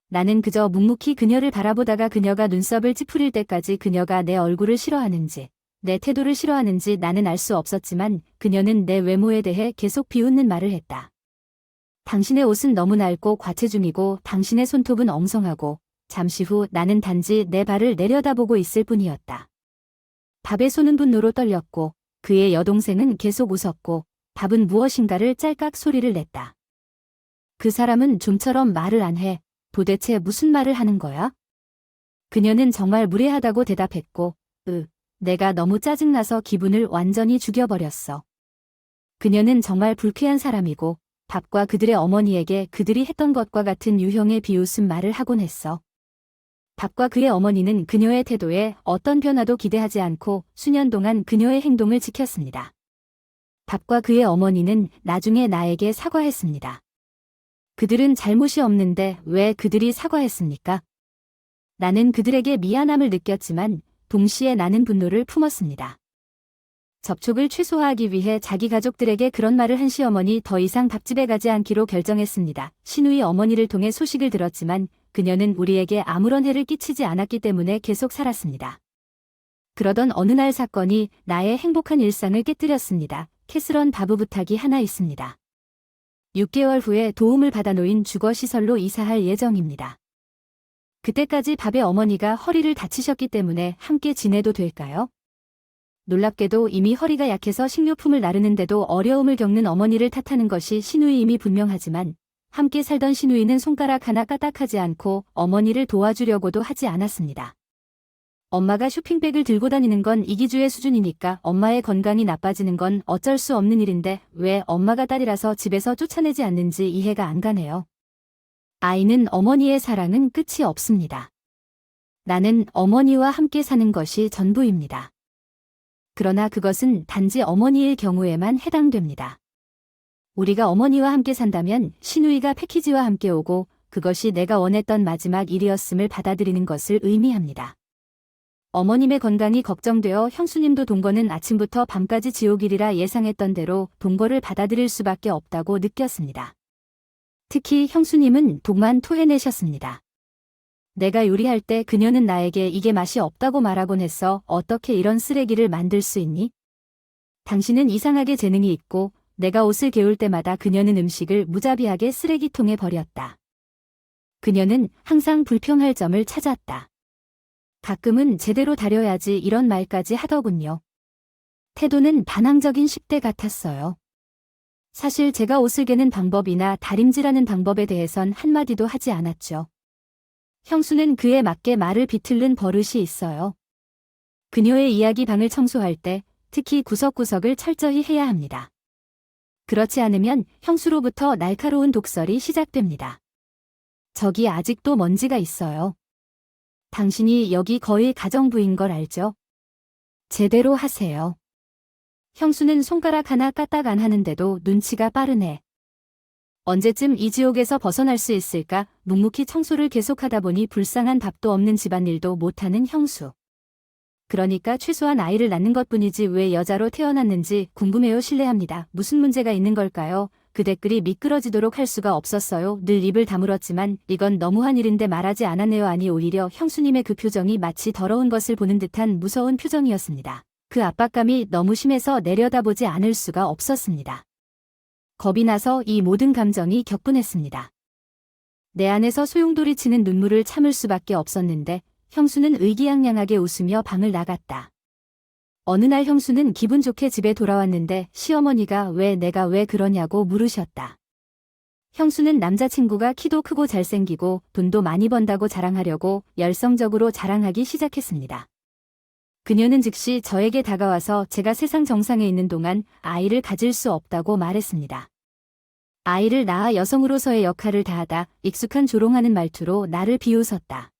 나는 그저 묵묵히 그녀를 바라보다가 그녀가 눈썹을 찌푸릴 때까지 그녀가 내 얼굴을 싫어하는지 내 태도를 싫어하는지 나는 알 수 없었지만 그녀는 내 외모에 대해 계속 비웃는 말을 했다. 당신의 옷은 너무 낡고 과체중이고 당신의 손톱은 엉성하고 잠시 후 나는 단지 내 발을 내려다보고 있을 뿐이었다. 밥의 손은 분노로 떨렸고 그의 여동생은 계속 웃었고 밥은 무엇인가를 짤깍 소리를 냈다. 그 사람은 좀처럼 말을 안 해. 도대체 무슨 말을 하는 거야? 그녀는 정말 무례하다고 대답했고 내가 너무 짜증나서 기분을 완전히 죽여버렸어. 그녀는 정말 불쾌한 사람이고 밥과 그들의 어머니에게 그들이 했던 것과 같은 유형의 비웃음 말을 하곤 했어. 밥과 그의 어머니는 그녀의 태도에 어떤 변화도 기대하지 않고 수년 동안 그녀의 행동을 지켰습니다. 밥과 그의 어머니는 나중에 나에게 사과했습니다. 그들은 잘못이 없는데 왜 그들이 사과했습니까? 나는 그들에게 미안함을 느꼈지만 동시에 나는 분노를 품었습니다. 접촉을 최소화하기 위해 자기 가족들에게 그런 말을 한 시어머니 더 이상 밥집에 가지 않기로 결정했습니다. 신우이 어머니를 통해 소식을 들었지만 그녀는 우리에게 아무런 해를 끼치지 않았기 때문에 계속 살았습니다. 그러던 어느 날 사건이 나의 행복한 일상을 깨뜨렸습니다. 캐스런 바브 부탁이 하나 있습니다. 6개월 후에 도움을 받아 놓인 주거시설로 이사할 예정입니다. 그때까지 밥의 어머니가 허리를 다치셨기 때문에 함께 지내도 될까요? 놀랍게도 이미 허리가 약해서 식료품을 나르는데도 어려움을 겪는 어머니를 탓하는 것이 시누이임이 분명하지만 함께 살던 시누이는 손가락 하나 까딱하지 않고 어머니를 도와주려고도 하지 않았습니다. 엄마가 쇼핑백을 들고 다니는 건 이기주의 수준이니까 엄마의 건강이 나빠지는 건 어쩔 수 없는 일인데 왜 엄마가 딸이라서 집에서 쫓아내지 않는지 이해가 안 가네요. 아이는 어머니의 사랑은 끝이 없습니다. 나는 어머니와 함께 사는 것이 전부입니다. 그러나 그것은 단지 어머니일 경우에만 해당됩니다. 우리가 어머니와 함께 산다면 시누이가 패키지와 함께 오고 그것이 내가 원했던 마지막 일이었음을 받아들이는 것을 의미합니다. 어머님의 건강이 걱정되어 형수님도 동거는 아침부터 밤까지 지옥일이라 예상했던 대로 동거를 받아들일 수밖에 없다고 느꼈습니다. 특히 형수님은 독만 토해내셨습니다. 내가 요리할 때 그녀는 나에게 이게 맛이 없다고 말하곤 했어. 어떻게 이런 쓰레기를 만들 수 있니? 당신은 이상하게 재능이 있고 내가 옷을 개울 때마다 그녀는 음식을 무자비하게 쓰레기통에 버렸다. 그녀는 항상 불평할 점을 찾았다. 가끔은 제대로 다려야지 이런 말까지 하더군요. 태도는 반항적인 10대 같았어요. 사실 제가 옷을 개는 방법이나 다림질하는 방법에 대해선 한마디도 하지 않았죠. 형수는 그에 맞게 말을 비틀는 버릇이 있어요. 그녀의 이야기 방을 청소할 때 특히 구석구석을 철저히 해야 합니다. 그렇지 않으면 형수로부터 날카로운 독설이 시작됩니다. 저기 아직도 먼지가 있어요. 당신이 여기 거의 가정부인 걸 알죠? 제대로 하세요. 형수는 손가락 하나 까딱 안 하는데도 눈치가 빠르네. 언제쯤 이 지옥에서 벗어날 수 있을까? 묵묵히 청소를 계속하다 보니 불쌍한 밥도 없는 집안일도 못하는 형수. 그러니까 최소한 아이를 낳는 것뿐이지 왜 여자로 태어났는지 궁금해요. 실례합니다. 무슨 문제가 있는 걸까요? 그 댓글이 미끄러지도록 할 수가 없었어요. 늘 입을 다물었지만 이건 너무한 일인데 말하지 않았네요. 아니 오히려 형수님의 그 표정이 마치 더러운 것을 보는 듯한 무서운 표정이었습니다. 그 압박감이 너무 심해서 내려다보지 않을 수가 없었습니다. 겁이 나서 이 모든 감정이 격분했습니다. 내 안에서 소용돌이치는 눈물을 참을 수밖에 없었는데 형수는 의기양양하게 웃으며 방을 나갔다. 어느 날 형수는 기분 좋게 집에 돌아왔는데 시어머니가 내가 왜 그러냐고 물으셨다. 형수는 남자친구가 키도 크고 잘생기고 돈도 많이 번다고 자랑하려고 열성적으로 자랑하기 시작했습니다. 그녀는 즉시 저에게 다가와서 제가 세상 정상에 있는 동안 아이를 가질 수 없다고 말했습니다. 아이를 낳아 여성으로서의 역할을 다하다 익숙한 조롱하는 말투로 나를 비웃었다.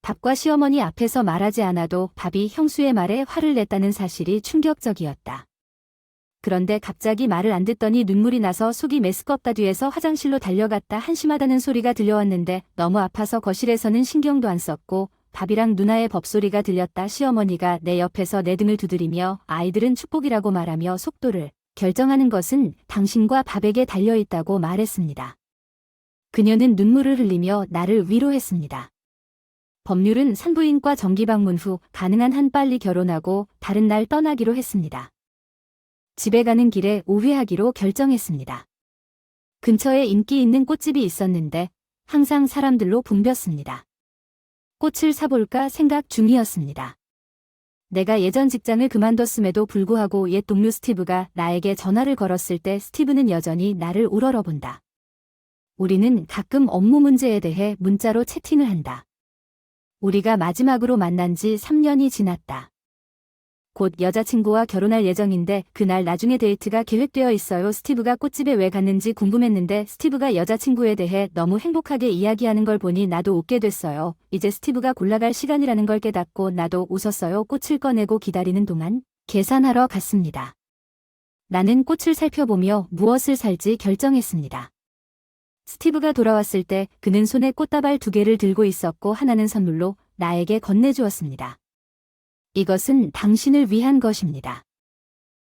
밥과 시어머니 앞에서 말하지 않아도 밥이 형수의 말에 화를 냈다는 사실이 충격적이었다. 그런데 갑자기 말을 안 듣더니 눈물이 나서 속이 메스껍다. 뒤에서 화장실로 달려갔다 한심하다는 소리가 들려왔는데 너무 아파서 거실에서는 신경도 안 썼고 밥이랑 누나의 법소리가 들렸다. 시어머니가 내 옆에서 내 등을 두드리며 아이들은 축복이라고 말하며 속도를 결정하는 것은 당신과 밥에게 달려있다고 말했습니다. 그녀는 눈물을 흘리며 나를 위로했습니다. 법률은 산부인과 정기방문 후 가능한 한 빨리 결혼하고 다른 날 떠나기로 했습니다. 집에 가는 길에 우회하기로 결정했습니다. 근처에 인기 있는 꽃집이 있었는데 항상 사람들로 붐볐습니다. 꽃을 사볼까 생각 중이었습니다. 내가 예전 직장을 그만뒀음에도 불구하고 옛 동료 스티브가 나에게 전화를 걸었을 때 스티브는 여전히 나를 우러러본다. 우리는 가끔 업무 문제에 대해 문자로 채팅을 한다. 우리가 마지막으로 만난 지 3년이 지났다. 곧 여자친구와 결혼할 예정인데 그날 나중에 데이트가 계획되어 있어요. 스티브가 꽃집에 왜 갔는지 궁금했는데 스티브가 여자친구에 대해 너무 행복하게 이야기하는 걸 보니 나도 웃게 됐어요. 이제 스티브가 골라갈 시간이라는 걸 깨닫고 나도 웃었어요. 꽃을 꺼내고 기다리는 동안 계산하러 갔습니다. 나는 꽃을 살펴보며 무엇을 살지 결정했습니다. 스티브가 돌아왔을 때 그는 손에 꽃다발 2개를 들고 있었고 하나는 선물로 나에게 건네주었습니다. 이것은 당신을 위한 것입니다.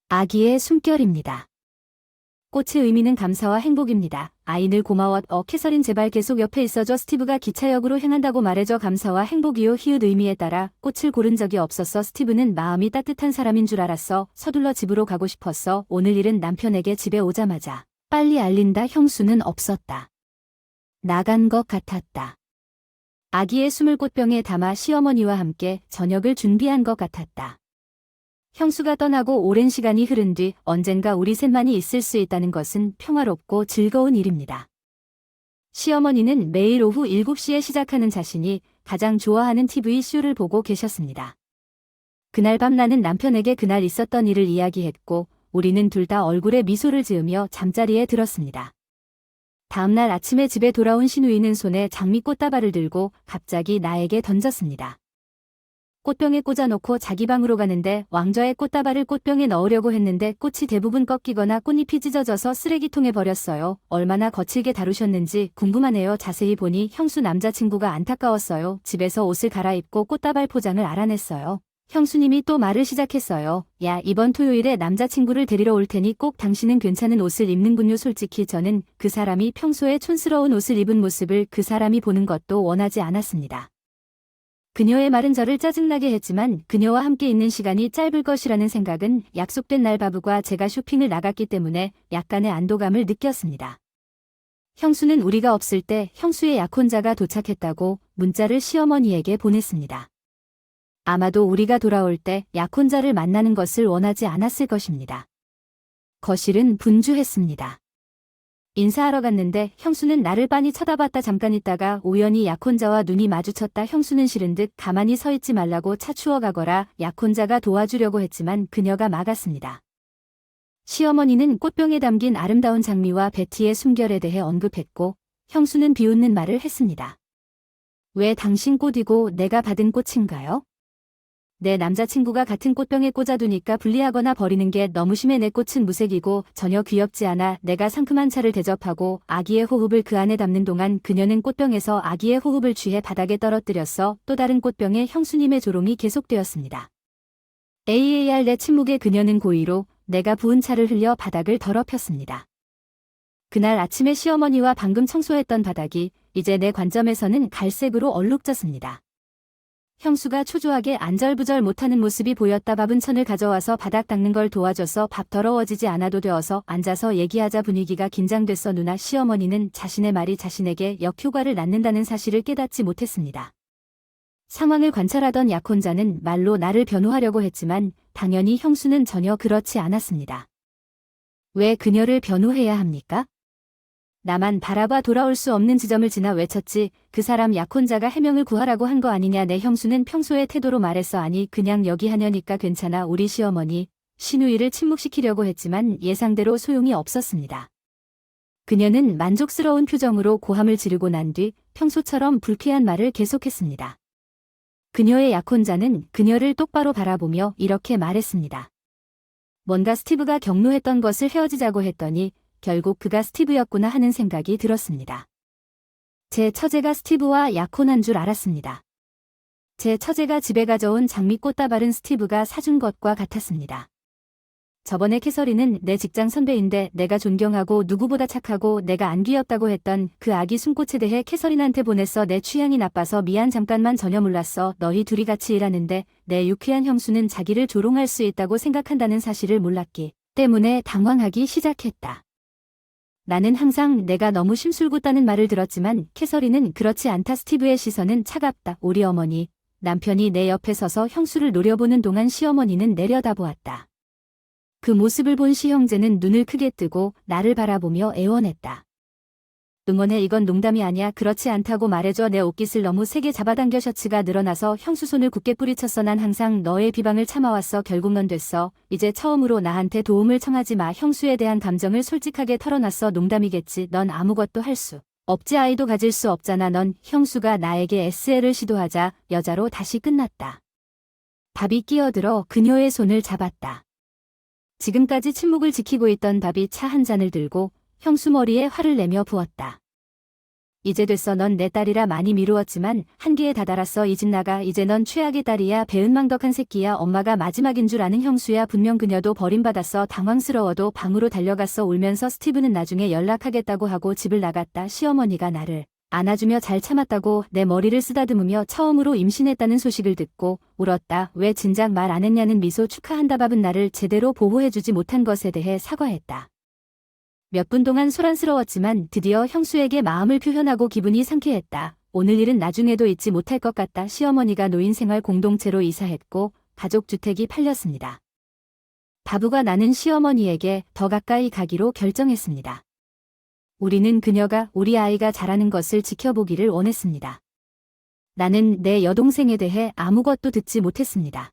아기의 숨결입니다. 꽃의 의미는 감사와 행복입니다. 아이 늘 고마워. 캐서린 제발 계속 옆에 있어줘. 스티브가 기차역으로 향한다고 말해줘. 감사와 행복이요. 히읗 의미에 따라 꽃을 고른 적이 없었어. 스티브는 마음이 따뜻한 사람인 줄 알았어. 서둘러 집으로 가고 싶었어. 오늘 일은 남편에게 집에 오자마자 빨리 알린다. 형수는 없었다. 나간 것 같았다. 아기의 숨을 꽃병에 담아 시어머니와 함께 저녁을 준비한 것 같았다. 형수가 떠나고 오랜 시간이 흐른 뒤 언젠가 우리 셋만이 있을 수 있다는 것은 평화롭고 즐거운 일입니다. 시어머니는 매일 오후 7시에 시작하는 자신이 가장 좋아하는 TV쇼를 보고 계셨습니다. 그날 밤 나는 남편에게 그날 있었던 일을 이야기했고 우리는 둘 다 얼굴에 미소를 지으며 잠자리에 들었습니다. 다음날 아침에 집에 돌아온 신우이는 손에 장미꽃다발을 들고 갑자기 나에게 던졌습니다. 꽃병에 꽂아놓고 자기 방으로 가는데 왕좌의 꽃다발을 꽃병에 넣으려고 했는데 꽃이 대부분 꺾이거나 꽃잎이 찢어져서 쓰레기통에 버렸어요. 얼마나 거칠게 다루셨는지 궁금하네요. 자세히 보니 형수 남자친구가 안타까웠어요. 집에서 옷을 갈아입고 꽃다발 포장을 알아냈어요. 형수님이 또 말을 시작했어요. 야, 이번 토요일에 남자친구를 데리러 올 테니 꼭 당신은 괜찮은 옷을 입는군요. 솔직히 저는 그 사람이 평소에 촌스러운 옷을 입은 모습을 그 사람이 보는 것도 원하지 않았습니다. 그녀의 말은 저를 짜증나게 했지만 그녀와 함께 있는 시간이 짧을 것이라는 생각은 약속된 날 바부가 제가 쇼핑을 나갔기 때문에 약간의 안도감을 느꼈습니다. 형수는 우리가 없을 때 형수의 약혼자가 도착했다고 문자를 시어머니에게 보냈습니다. 아마도 우리가 돌아올 때 약혼자를 만나는 것을 원하지 않았을 것입니다. 거실은 분주했습니다. 인사하러 갔는데 형수는 나를 빤히 쳐다봤다 잠깐 있다가 우연히 약혼자와 눈이 마주쳤다. 형수는 싫은 듯 가만히 서 있지 말라고 차추어 가거라 약혼자가 도와주려고 했지만 그녀가 막았습니다. 시어머니는 꽃병에 담긴 아름다운 장미와 베티의 숨결에 대해 언급했고 형수는 비웃는 말을 했습니다. 왜 당신 꽃이고 내가 받은 꽃인가요? 내 남자친구가 같은 꽃병에 꽂아두니까 분리하거나 버리는 게 너무 심해. 내 꽃은 무색이고 전혀 귀엽지 않아. 내가 상큼한 차를 대접하고 아기의 호흡을 그 안에 담는 동안 그녀는 꽃병에서 아기의 호흡을 취해 바닥에 떨어뜨렸어. 또 다른 꽃병에 형수님의 조롱이 계속되었습니다. AAR 내 침묵에 그녀는 고의로 내가 부은 차를 흘려 바닥을 더럽혔습니다. 그날 아침에 시어머니와 방금 청소했던 바닥이 이제 내 관점에서는 갈색으로 얼룩졌습니다. 형수가 초조하게 안절부절 못하는 모습이 보였다. 밥은 천을 가져와서 바닥 닦는 걸 도와줘서 밥 더러워지지 않아도 되어서 앉아서 얘기하자. 분위기가 긴장됐어. 누나 시어머니는 자신의 말이 자신에게 역효과를 낳는다는 사실을 깨닫지 못했습니다. 상황을 관찰하던 약혼자는 말로 나를 변호하려고 했지만 당연히 형수는 전혀 그렇지 않았습니다. 왜 그녀를 변호해야 합니까? 나만 바라봐 돌아올 수 없는 지점을 지나 외쳤지. 그 사람 약혼자가 해명을 구하라고 한 거 아니냐. 내 형수는 평소의 태도로 말했어. 아니 그냥 여기 하냐니까 괜찮아. 우리 시어머니 시누이를 침묵시키려고 했지만 예상대로 소용이 없었습니다. 그녀는 만족스러운 표정으로 고함을 지르고 난 뒤 평소처럼 불쾌한 말을 계속했습니다. 그녀의 약혼자는 그녀를 똑바로 바라보며 이렇게 말했습니다. 뭔가 스티브가 경로했던 것을 헤어지자고 했더니 결국 그가 스티브였구나 하는 생각이 들었습니다. 제 처제가 스티브와 약혼한 줄 알았습니다. 제 처제가 집에 가져온 장미 꽃다발은 스티브가 사준 것과 같았습니다. 저번에 캐서린은 내 직장 선배인데 내가 존경하고 누구보다 착하고 내가 안 귀엽다고 했던 그 아기 숨꽃에 대해 캐서린한테 보냈어. 내 취향이 나빠서 미안. 잠깐만 전혀 몰랐어. 너희 둘이 같이 일하는데 내 유쾌한 형수는 자기를 조롱할 수 있다고 생각한다는 사실을 몰랐기 때문에 당황하기 시작했다. 나는 항상 내가 너무 심술궂다는 말을 들었지만 캐서린은 그렇지 않다. 스티브의 시선은 차갑다. 우리 어머니, 남편이 내 옆에 서서 형수를 노려보는 동안 시어머니는 내려다보았다. 그 모습을 본 시형제는 눈을 크게 뜨고 나를 바라보며 애원했다. 응원해. 이건 농담이 아니야. 그렇지 않다고 말해줘. 내 옷깃을 너무 세게 잡아당겨 셔츠가 늘어나서 형수 손을 굳게 뿌리쳤어. 난 항상 너의 비방을 참아왔어. 결국 넌 됐어. 이제 처음으로 나한테 도움을 청하지 마. 형수에 대한 감정을 솔직하게 털어놨어. 농담이겠지. 넌 아무것도 할 수 없지. 아이도 가질 수 없잖아. 넌 형수가 나에게 SL을 시도하자 여자로 다시 끝났다. 밥이 끼어들어 그녀의 손을 잡았다. 지금까지 침묵을 지키고 있던 밥이 차 한 잔을 들고 형수 머리에 화를 내며 부었다. 이제 됐어. 넌 내 딸이라 많이 미루었지만 한계에 다다랐어. 이 집 나가. 이제 넌 최악의 딸이야. 배은망덕한 새끼야. 엄마가 마지막인 줄 아는 형수야. 분명 그녀도 버림받았어. 당황스러워도 방으로 달려갔어. 울면서 스티브는 나중에 연락하겠다고 하고 집을 나갔다. 시어머니가 나를 안아주며 잘 참았다고 내 머리를 쓰다듬으며 처음으로 임신했다는 소식을 듣고 울었다. 왜 진작 말 안 했냐는 미소. 축하한다. 밥은 나를 제대로 보호해주지 못한 것에 대해 사과했다. 몇 분 동안 소란스러웠지만 드디어 형수에게 마음을 표현하고 기분이 상쾌했다. 오늘 일은 나중에도 잊지 못할 것 같다. 시어머니가 노인생활 공동체로 이사했고 가족주택이 팔렸습니다. 바부가 나는 시어머니에게 더 가까이 가기로 결정했습니다. 우리는 그녀가 우리 아이가 자라는 것을 지켜보기를 원했습니다. 나는 내 여동생에 대해 아무것도 듣지 못했습니다.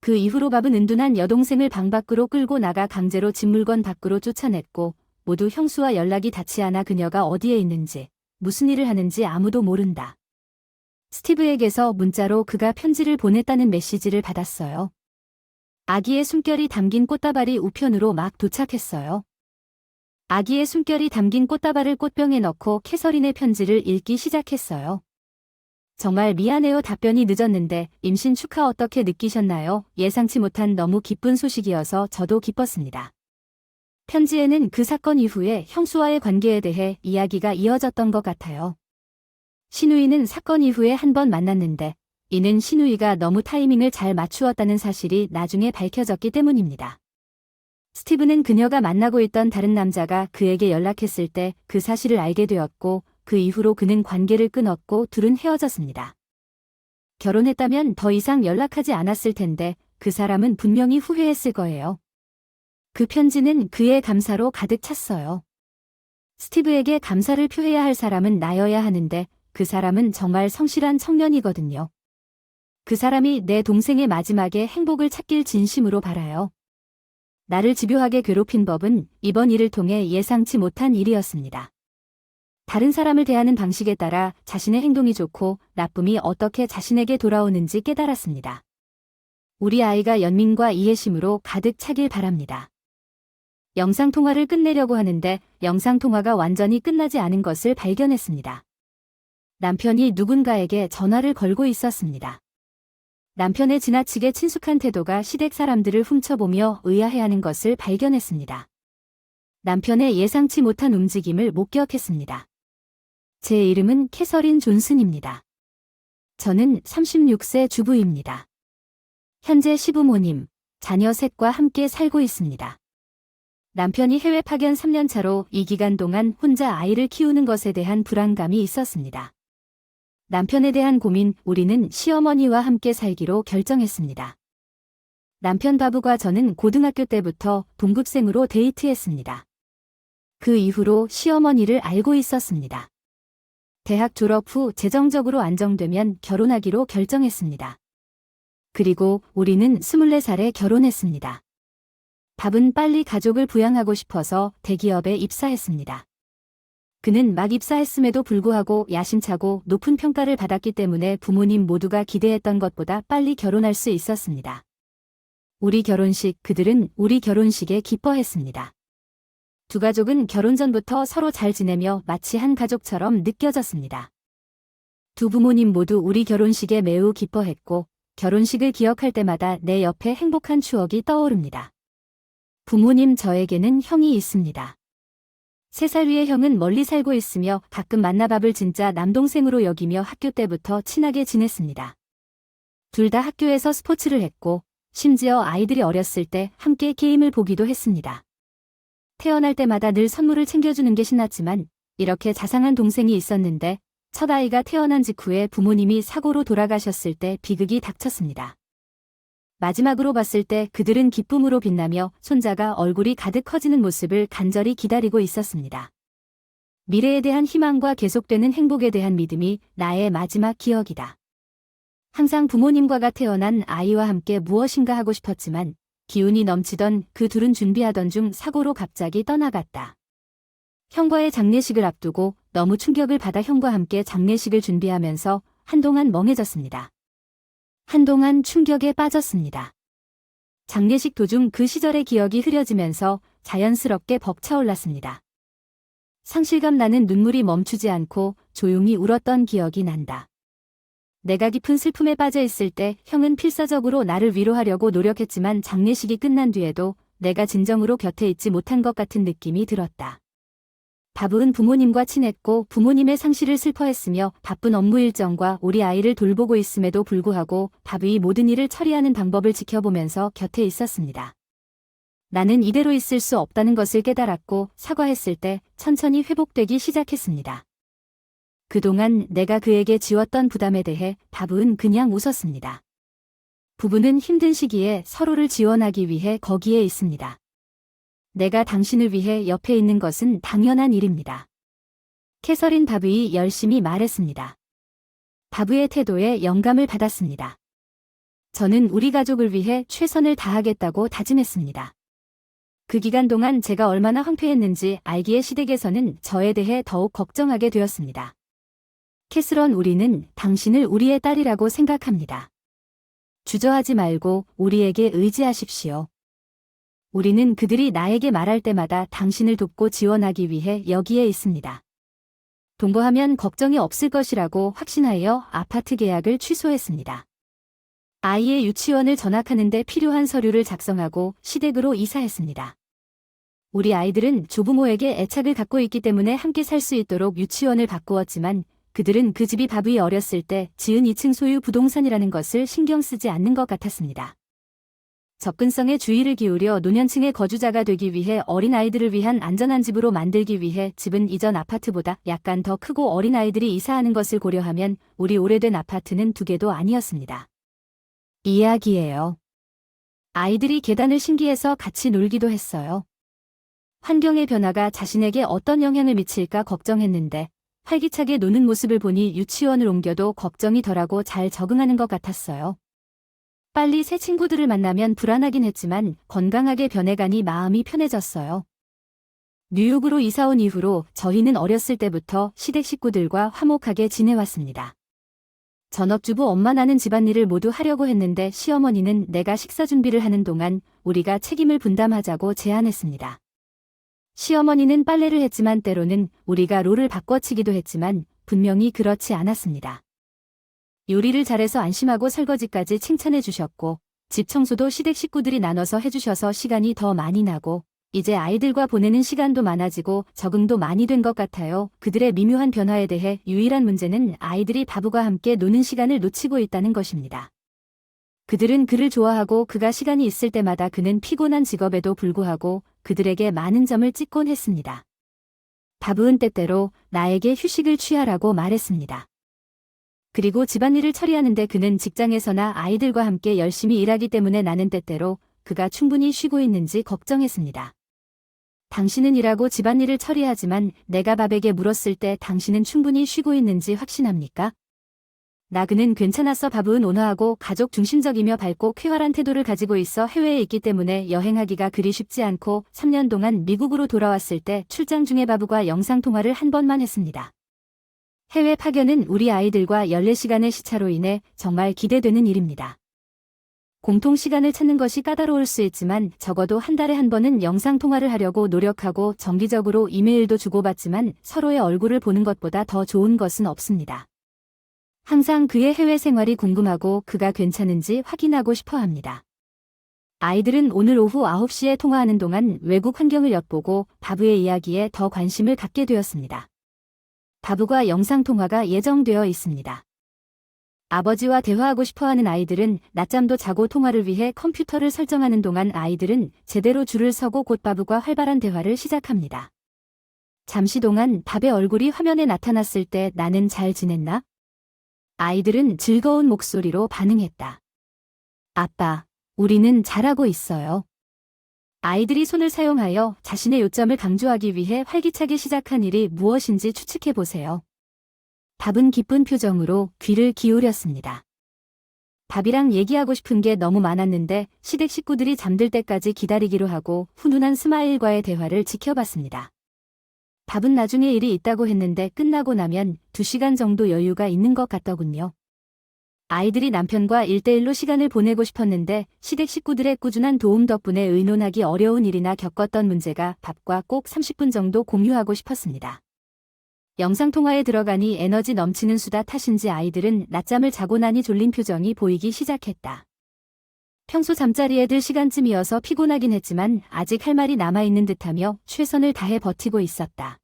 그 이후로 밥은 은둔한 여동생을 방 밖으로 끌고 나가 강제로 집 물건 밖으로 쫓아냈고 모두 형수와 연락이 닿지 않아 그녀가 어디에 있는지 무슨 일을 하는지 아무도 모른다. 스티브에게서 문자로 그가 편지를 보냈다는 메시지를 받았어요. 아기의 숨결이 담긴 꽃다발이 우편으로 막 도착했어요. 아기의 숨결이 담긴 꽃다발을 꽃병에 넣고 캐서린의 편지를 읽기 시작했어요. 정말 미안해요. 답변이 늦었는데 임신 축하 어떻게 느끼셨나요? 예상치 못한 너무 기쁜 소식이어서 저도 기뻤습니다. 편지에는 그 사건 이후에 형수와의 관계에 대해 이야기가 이어졌던 것 같아요. 신우이는 사건 이후에 한 번 만났는데 이는 신우이가 너무 타이밍을 잘 맞추었다는 사실이 나중에 밝혀졌기 때문입니다. 스티브는 그녀가 만나고 있던 다른 남자가 그에게 연락했을 때 그 사실을 알게 되었고 그 이후로 그는 관계를 끊었고 둘은 헤어졌습니다. 결혼했다면 더 이상 연락하지 않았을 텐데 그 사람은 분명히 후회했을 거예요. 그 편지는 그의 감사로 가득 찼어요. 스티브에게 감사를 표해야 할 사람은 나여야 하는데 그 사람은 정말 성실한 청년이거든요. 그 사람이 내 동생의 마지막에 행복을 찾길 진심으로 바라요. 나를 집요하게 괴롭힌 법은 이번 일을 통해 예상치 못한 일이었습니다. 다른 사람을 대하는 방식에 따라 자신의 행동이 좋고 나쁨이 어떻게 자신에게 돌아오는지 깨달았습니다. 우리 아이가 연민과 이해심으로 가득 차길 바랍니다. 영상통화를 끝내려고 하는데 영상통화가 완전히 끝나지 않은 것을 발견했습니다. 남편이 누군가에게 전화를 걸고 있었습니다. 남편의 지나치게 친숙한 태도가 시댁 사람들을 훔쳐보며 의아해하는 것을 발견했습니다. 남편의 예상치 못한 움직임을 목격했습니다. 제 이름은 캐서린 존슨입니다. 저는 36세 주부입니다. 현재 시부모님, 자녀 셋과 함께 살고 있습니다. 남편이 해외 파견 3년 차로 이 기간 동안 혼자 아이를 키우는 것에 대한 불안감이 있었습니다. 남편에 대한 고민, 우리는 시어머니와 함께 살기로 결정했습니다. 남편 바부가 저는 고등학교 때부터 동급생으로 데이트했습니다. 그 이후로 시어머니를 알고 있었습니다. 대학 졸업 후 재정적으로 안정되면 결혼하기로 결정했습니다. 그리고 우리는 24살에 결혼했습니다. 밥은 빨리 가족을 부양하고 싶어서 대기업에 입사했습니다. 그는 막 입사했음에도 불구하고 야심차고 높은 평가를 받았기 때문에 부모님 모두가 기대했던 것보다 빨리 결혼할 수 있었습니다. 우리 결혼식, 그들은 우리 결혼식에 기뻐했습니다. 두 가족은 결혼 전부터 서로 잘 지내며 마치 한 가족처럼 느껴졌습니다. 두 부모님 모두 우리 결혼식에 매우 기뻐했고 결혼식을 기억할 때마다 내 옆에 행복한 추억이 떠오릅니다. 부모님, 저에게는 형이 있습니다. 3살 위의 형은 멀리 살고 있으며 가끔 만나 밥을 진짜 남동생으로 여기며 학교 때부터 친하게 지냈습니다. 둘 다 학교에서 스포츠를 했고 심지어 아이들이 어렸을 때 함께 게임을 보기도 했습니다. 태어날 때마다 늘 선물을 챙겨주는 게 신났지만 이렇게 자상한 동생이 있었는데 첫 아이가 태어난 직후에 부모님이 사고로 돌아가셨을 때 비극이 닥쳤습니다. 마지막으로 봤을 때 그들은 기쁨으로 빛나며 손자가 얼굴이 가득 커지는 모습을 간절히 기다리고 있었습니다. 미래에 대한 희망과 계속되는 행복에 대한 믿음이 나의 마지막 기억이다. 항상 부모님과가 태어난 아이와 함께 무엇인가 하고 싶었지만 기운이 넘치던 그 둘은 준비하던 중 사고로 갑자기 떠나갔다. 형과의 장례식을 앞두고 너무 충격을 받아 형과 함께 장례식을 준비하면서 한동안 멍해졌습니다. 한동안 충격에 빠졌습니다. 장례식 도중 그 시절의 기억이 흐려지면서 자연스럽게 벅차올랐습니다. 상실감 나는 눈물이 멈추지 않고 조용히 울었던 기억이 난다. 내가 깊은 슬픔에 빠져 있을 때 형은 필사적으로 나를 위로하려고 노력했지만 장례식이 끝난 뒤에도 내가 진정으로 곁에 있지 못한 것 같은 느낌이 들었다. 바부는 부모님과 친했고 부모님의 상실을 슬퍼했으며 바쁜 업무 일정과 우리 아이를 돌보고 있음에도 불구하고 바부의 모든 일을 처리하는 방법을 지켜보면서 곁에 있었습니다. 나는 이대로 있을 수 없다는 것을 깨달았고 사과했을 때 천천히 회복되기 시작했습니다. 그동안 내가 그에게 지웠던 부담에 대해 바부는 그냥 웃었습니다. 부부는 힘든 시기에 서로를 지원하기 위해 거기에 있습니다. 내가 당신을 위해 옆에 있는 것은 당연한 일입니다. 캐서린 바부이 열심히 말했습니다. 바부의 태도에 영감을 받았습니다. 저는 우리 가족을 위해 최선을 다하겠다고 다짐했습니다. 그 기간 동안 제가 얼마나 황폐했는지 알기에 시댁에서는 저에 대해 더욱 걱정하게 되었습니다. 캐스런, 우리는 당신을 우리의 딸이라고 생각합니다. 주저하지 말고 우리에게 의지하십시오. 우리는 그들이 나에게 말할 때마다 당신을 돕고 지원하기 위해 여기에 있습니다. 동거하면 걱정이 없을 것이라고 확신하여 아파트 계약을 취소했습니다. 아이의 유치원을 전학하는데 필요한 서류를 작성하고 시댁으로 이사했습니다. 우리 아이들은 조부모에게 애착을 갖고 있기 때문에 함께 살 수 있도록 유치원을 바꾸었지만 그들은 그 집이 바브이 어렸을 때 지은 2층 소유 부동산이라는 것을 신경 쓰지 않는 것 같았습니다. 접근성에 주의를 기울여 노년층의 거주자가 되기 위해 어린아이들을 위한 안전한 집으로 만들기 위해 집은 이전 아파트보다 약간 더 크고 어린아이들이 이사하는 것을 고려하면 우리 오래된 아파트는 2개도 아니었습니다. 이야기예요. 아이들이 계단을 신기해서 같이 놀기도 했어요. 환경의 변화가 자신에게 어떤 영향을 미칠까 걱정했는데 활기차게 노는 모습을 보니 유치원을 옮겨도 걱정이 덜하고 잘 적응하는 것 같았어요. 빨리 새 친구들을 만나면 불안하긴 했지만 건강하게 변해가니 마음이 편해졌어요. 뉴욕으로 이사온 이후로 저희는 어렸을 때부터 시댁 식구들과 화목하게 지내왔습니다. 전업주부 엄마 나는 집안일을 모두 하려고 했는데 시어머니는 내가 식사 준비를 하는 동안 우리가 책임을 분담하자고 제안했습니다. 시어머니는 빨래를 했지만 때로는 우리가 롤을 바꿔치기도 했지만 분명히 그렇지 않았습니다. 요리를 잘해서 안심하고 설거지까지 칭찬해 주셨고 집 청소도 시댁 식구들이 나눠서 해주셔서 시간이 더 많이 나고 이제 아이들과 보내는 시간도 많아지고 적응도 많이 된 것 같아요. 그들의 미묘한 변화에 대해 유일한 문제는 아이들이 바브와 함께 노는 시간을 놓치고 있다는 것입니다. 그들은 그를 좋아하고 그가 시간이 있을 때마다 그는 피곤한 직업에도 불구하고 그들에게 많은 점을 찍곤 했습니다. 바브은 때때로 나에게 휴식을 취하라고 말했습니다. 그리고 집안일을 처리하는데 그는 직장에서나 아이들과 함께 열심히 일하기 때문에 나는 때때로 그가 충분히 쉬고 있는지 걱정했습니다. 당신은 일하고 집안일을 처리하지만 내가 밥에게 물었을 때 당신은 충분히 쉬고 있는지 확신합니까? 그는 괜찮았어. 바브은 온화하고 가족 중심적이며 밝고 쾌활한 태도를 가지고 있어 해외에 있기 때문에 여행하기가 그리 쉽지 않고 3년 동안 미국으로 돌아왔을 때 출장 중에 바브와 영상통화를 한 번만 했습니다. 해외 파견은 우리 아이들과 14시간의 시차로 인해 정말 기대되는 일입니다. 공통 시간을 찾는 것이 까다로울 수 있지만 적어도 한 달에 한 번은 영상통화를 하려고 노력하고 정기적으로 이메일도 주고받지만 서로의 얼굴을 보는 것보다 더 좋은 것은 없습니다. 항상 그의 해외 생활이 궁금하고 그가 괜찮은지 확인하고 싶어 합니다. 아이들은 오늘 오후 9시에 통화하는 동안 외국 환경을 엿보고 바브의 이야기에 더 관심을 갖게 되었습니다. 바브와 영상통화가 예정되어 있습니다. 아버지와 대화하고 싶어하는 아이들은 낮잠도 자고 통화를 위해 컴퓨터를 설정하는 동안 아이들은 제대로 줄을 서고 곧 바브와 활발한 대화를 시작합니다. 잠시 동안 밥의 얼굴이 화면에 나타났을 때 나는 잘 지냈나? 아이들은 즐거운 목소리로 반응했다. 아빠, 우리는 잘하고 있어요. 아이들이 손을 사용하여 자신의 요점을 강조하기 위해 활기차게 시작한 일이 무엇인지 추측해보세요. 밥은 기쁜 표정으로 귀를 기울였습니다. 밥이랑 얘기하고 싶은 게 너무 많았는데 시댁 식구들이 잠들 때까지 기다리기로 하고 훈훈한 스마일과의 대화를 지켜봤습니다. 밥은 나중에 일이 있다고 했는데 끝나고 나면 2시간 정도 여유가 있는 것 같더군요. 아이들이 남편과 1대1로 시간을 보내고 싶었는데 시댁 식구들의 꾸준한 도움 덕분에 의논하기 어려운 일이나 겪었던 문제가 밥과 꼭 30분 정도 공유하고 싶었습니다. 영상통화에 들어가니 에너지 넘치는 수다 탓인지 아이들은 낮잠을 자고 나니 졸린 표정이 보이기 시작했다. 평소 잠자리에 들 시간쯤이어서 피곤하긴 했지만 아직 할 말이 남아있는 듯하며 최선을 다해 버티고 있었다.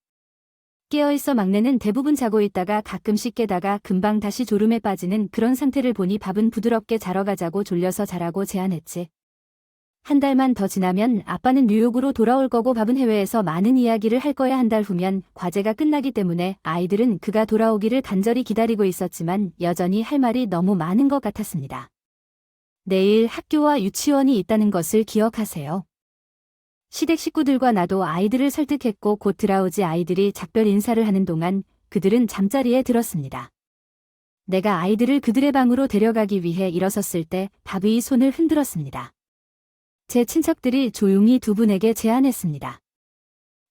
깨어있어 막내는 대부분 자고 있다가 가끔씩 깨다가 금방 다시 졸음에 빠지는 그런 상태를 보니 밥은 부드럽게 자러 가자고 졸려서 자라고 제안했지. 한 달만 더 지나면 아빠는 뉴욕으로 돌아올 거고 밥은 해외에서 많은 이야기를 할 거야. 한 달 후면 과제가 끝나기 때문에 아이들은 그가 돌아오기를 간절히 기다리고 있었지만 여전히 할 말이 너무 많은 것 같았습니다. 내일 학교와 유치원이 있다는 것을 기억하세요. 시댁 식구들과 나도 아이들을 설득했고 곧 드라우지 아이들이 작별 인사를 하는 동안 그들은 잠자리에 들었습니다. 내가 아이들을 그들의 방으로 데려가기 위해 일어섰을 때 바브의 손을 흔들었습니다. 제 친척들이 조용히 두 분에게 제안했습니다.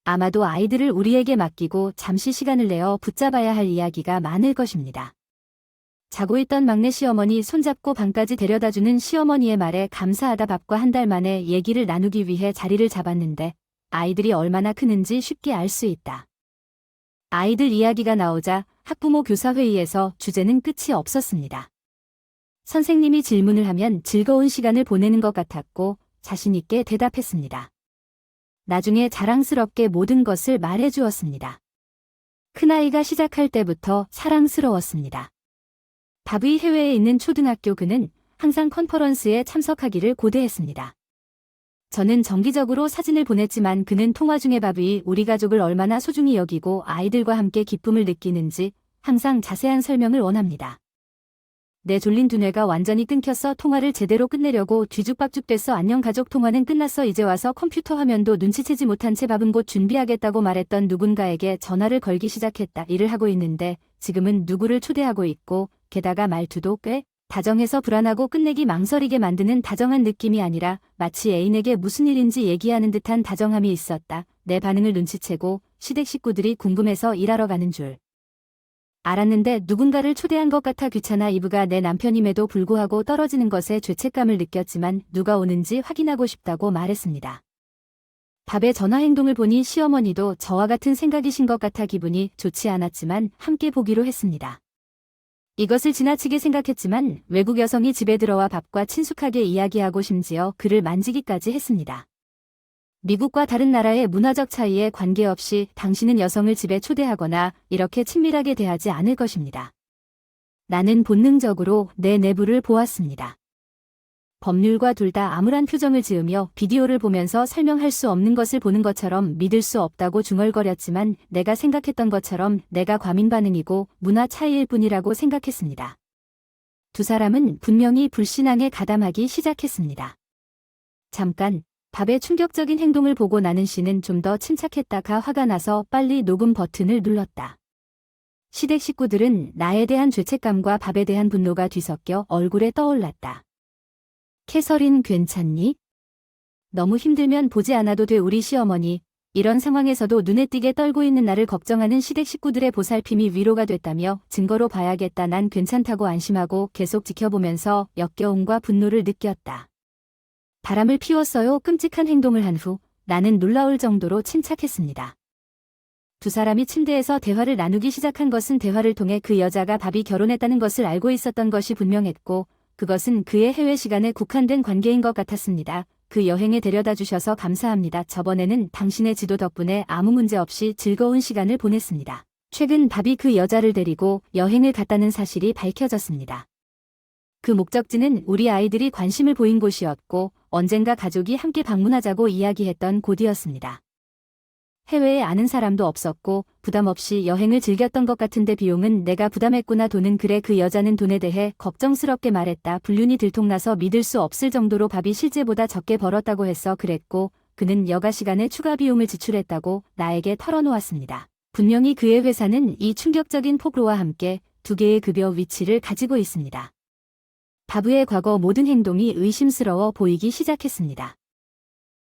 아마도 아이들을 우리에게 맡기고 잠시 시간을 내어 붙잡아야 할 이야기가 많을 것입니다. 자고 있던 막내 시어머니 손잡고 방까지 데려다주는 시어머니의 말에 감사하다 밥과 한 달 만에 얘기를 나누기 위해 자리를 잡았는데 아이들이 얼마나 크는지 쉽게 알 수 있다. 아이들 이야기가 나오자 학부모 교사회의에서 주제는 끝이 없었습니다. 선생님이 질문을 하면 즐거운 시간을 보내는 것 같았고 자신 있게 대답했습니다. 나중에 자랑스럽게 모든 것을 말해주었습니다. 큰아이가 시작할 때부터 사랑스러웠습니다. 바브이 해외에 있는 초등학교 그는 항상 컨퍼런스에 참석하기를 고대했습니다. 저는 정기적으로 사진을 보냈지만 그는 통화 중에 바브이 우리 가족을 얼마나 소중히 여기고 아이들과 함께 기쁨을 느끼는지 항상 자세한 설명을 원합니다. 내 졸린 두뇌가 완전히 끊겼어. 통화를 제대로 끝내려고 뒤죽박죽 됐어. 안녕 가족 통화는 끝났어. 이제 와서 컴퓨터 화면도 눈치채지 못한 채 밥은 곧 준비하겠다고 말했던 누군가에게 전화를 걸기 시작했다. 일을 하고 있는데 지금은 누구를 초대하고 있고 게다가 말투도 꽤 다정해서 불안하고 끝내기 망설이게 만드는 다정한 느낌이 아니라 마치 애인에게 무슨 일인지 얘기하는 듯한 다정함이 있었다. 내 반응을 눈치채고 시댁 식구들이 궁금해서 일하러 가는 줄 알았는데 누군가를 초대한 것 같아 귀찮아. 이브가 내 남편임에도 불구하고 떨어지는 것에 죄책감을 느꼈지만 누가 오는지 확인하고 싶다고 말했습니다. 밥의 전화 행동을 보니 시어머니도 저와 같은 생각이신 것 같아 기분이 좋지 않았지만 함께 보기로 했습니다. 이것을 지나치게 생각했지만 외국 여성이 집에 들어와 밥과 친숙하게 이야기하고 심지어 그를 만지기까지 했습니다. 미국과 다른 나라의 문화적 차이에 관계없이 당신은 여성을 집에 초대하거나 이렇게 친밀하게 대하지 않을 것입니다. 나는 본능적으로 내 내부를 보았습니다. 법률과 둘 다 암울한 표정을 지으며 비디오를 보면서 설명할 수 없는 것을 보는 것처럼 믿을 수 없다고 중얼거렸지만 내가 생각했던 것처럼 내가 과민 반응이고 문화 차이일 뿐이라고 생각했습니다. 두 사람은 분명히 불신앙에 가담하기 시작했습니다. 잠깐 밥의 충격적인 행동을 보고 나는 씨는 좀 더 침착했다가 화가 나서 빨리 녹음 버튼을 눌렀다. 시댁 식구들은 나에 대한 죄책감과 밥에 대한 분노가 뒤섞여 얼굴에 떠올랐다. 캐서린 괜찮니? 너무 힘들면 보지 않아도 돼. 우리 시어머니. 이런 상황에서도 눈에 띄게 떨고 있는 나를 걱정하는 시댁 식구들의 보살핌이 위로가 됐다며 증거로 봐야겠다. 난 괜찮다고 안심하고 계속 지켜보면서 역겨움과 분노를 느꼈다. 바람을 피웠어요. 끔찍한 행동을 한 후 나는 놀라울 정도로 침착했습니다. 두 사람이 침대에서 대화를 나누기 시작한 것은 대화를 통해 그 여자가 밥이 결혼했다는 것을 알고 있었던 것이 분명했고 그것은 그의 해외 시간에 국한된 관계인 것 같았습니다. 그 여행에 데려다 주셔서 감사합니다. 저번에는 당신의 지도 덕분에 아무 문제 없이 즐거운 시간을 보냈습니다. 최근 밥이 그 여자를 데리고 여행을 갔다는 사실이 밝혀졌습니다. 그 목적지는 우리 아이들이 관심을 보인 곳이었고 언젠가 가족이 함께 방문하자고 이야기했던 곳이었습니다. 해외에 아는 사람도 없었고 부담 없이 여행을 즐겼던 것 같은데 비용은 내가 부담했구나. 돈은 그래. 그 여자는 돈에 대해 걱정스럽게 말했다. 불륜이 들통나서 믿을 수 없을 정도로 밥이 실제보다 적게 벌었다고 해서 그랬고 그는 여가 시간에 추가 비용을 지출했다고 나에게 털어놓았습니다. 분명히 그의 회사는 이 충격적인 폭로와 함께 두 개의 급여 위치를 가지고 있습니다. 바브의 과거 모든 행동이 의심스러워 보이기 시작했습니다.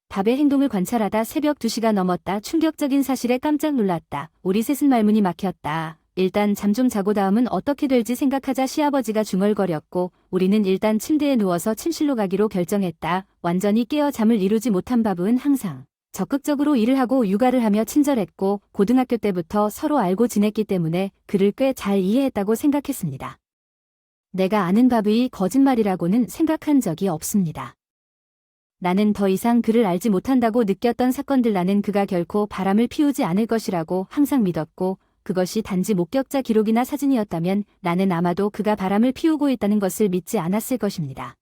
밥의 행동을 관찰하다 새벽 2시가 넘었다. 충격적인 사실에 깜짝 놀랐다. 우리 셋은 말문이 막혔다. 일단 잠 좀 자고 다음은 어떻게 될지 생각하자. 시아버지가 중얼거렸고 우리는 일단 침대에 누워서 침실로 가기로 결정했다. 완전히 깨어 잠을 이루지 못한 바브는 항상 적극적으로 일을 하고 육아를 하며 친절했고 고등학교 때부터 서로 알고 지냈기 때문에 그를 꽤 잘 이해했다고 생각했습니다. 내가 아는 바브의 거짓말이라고는 생각한 적이 없습니다. 나는 더 이상 그를 알지 못한다고 느꼈던 사건들 나는 그가 결코 바람을 피우지 않을 것이라고 항상 믿었고 그것이 단지 목격자 기록이나 사진이었다면 나는 아마도 그가 바람을 피우고 있다는 것을 믿지 않았을 것입니다.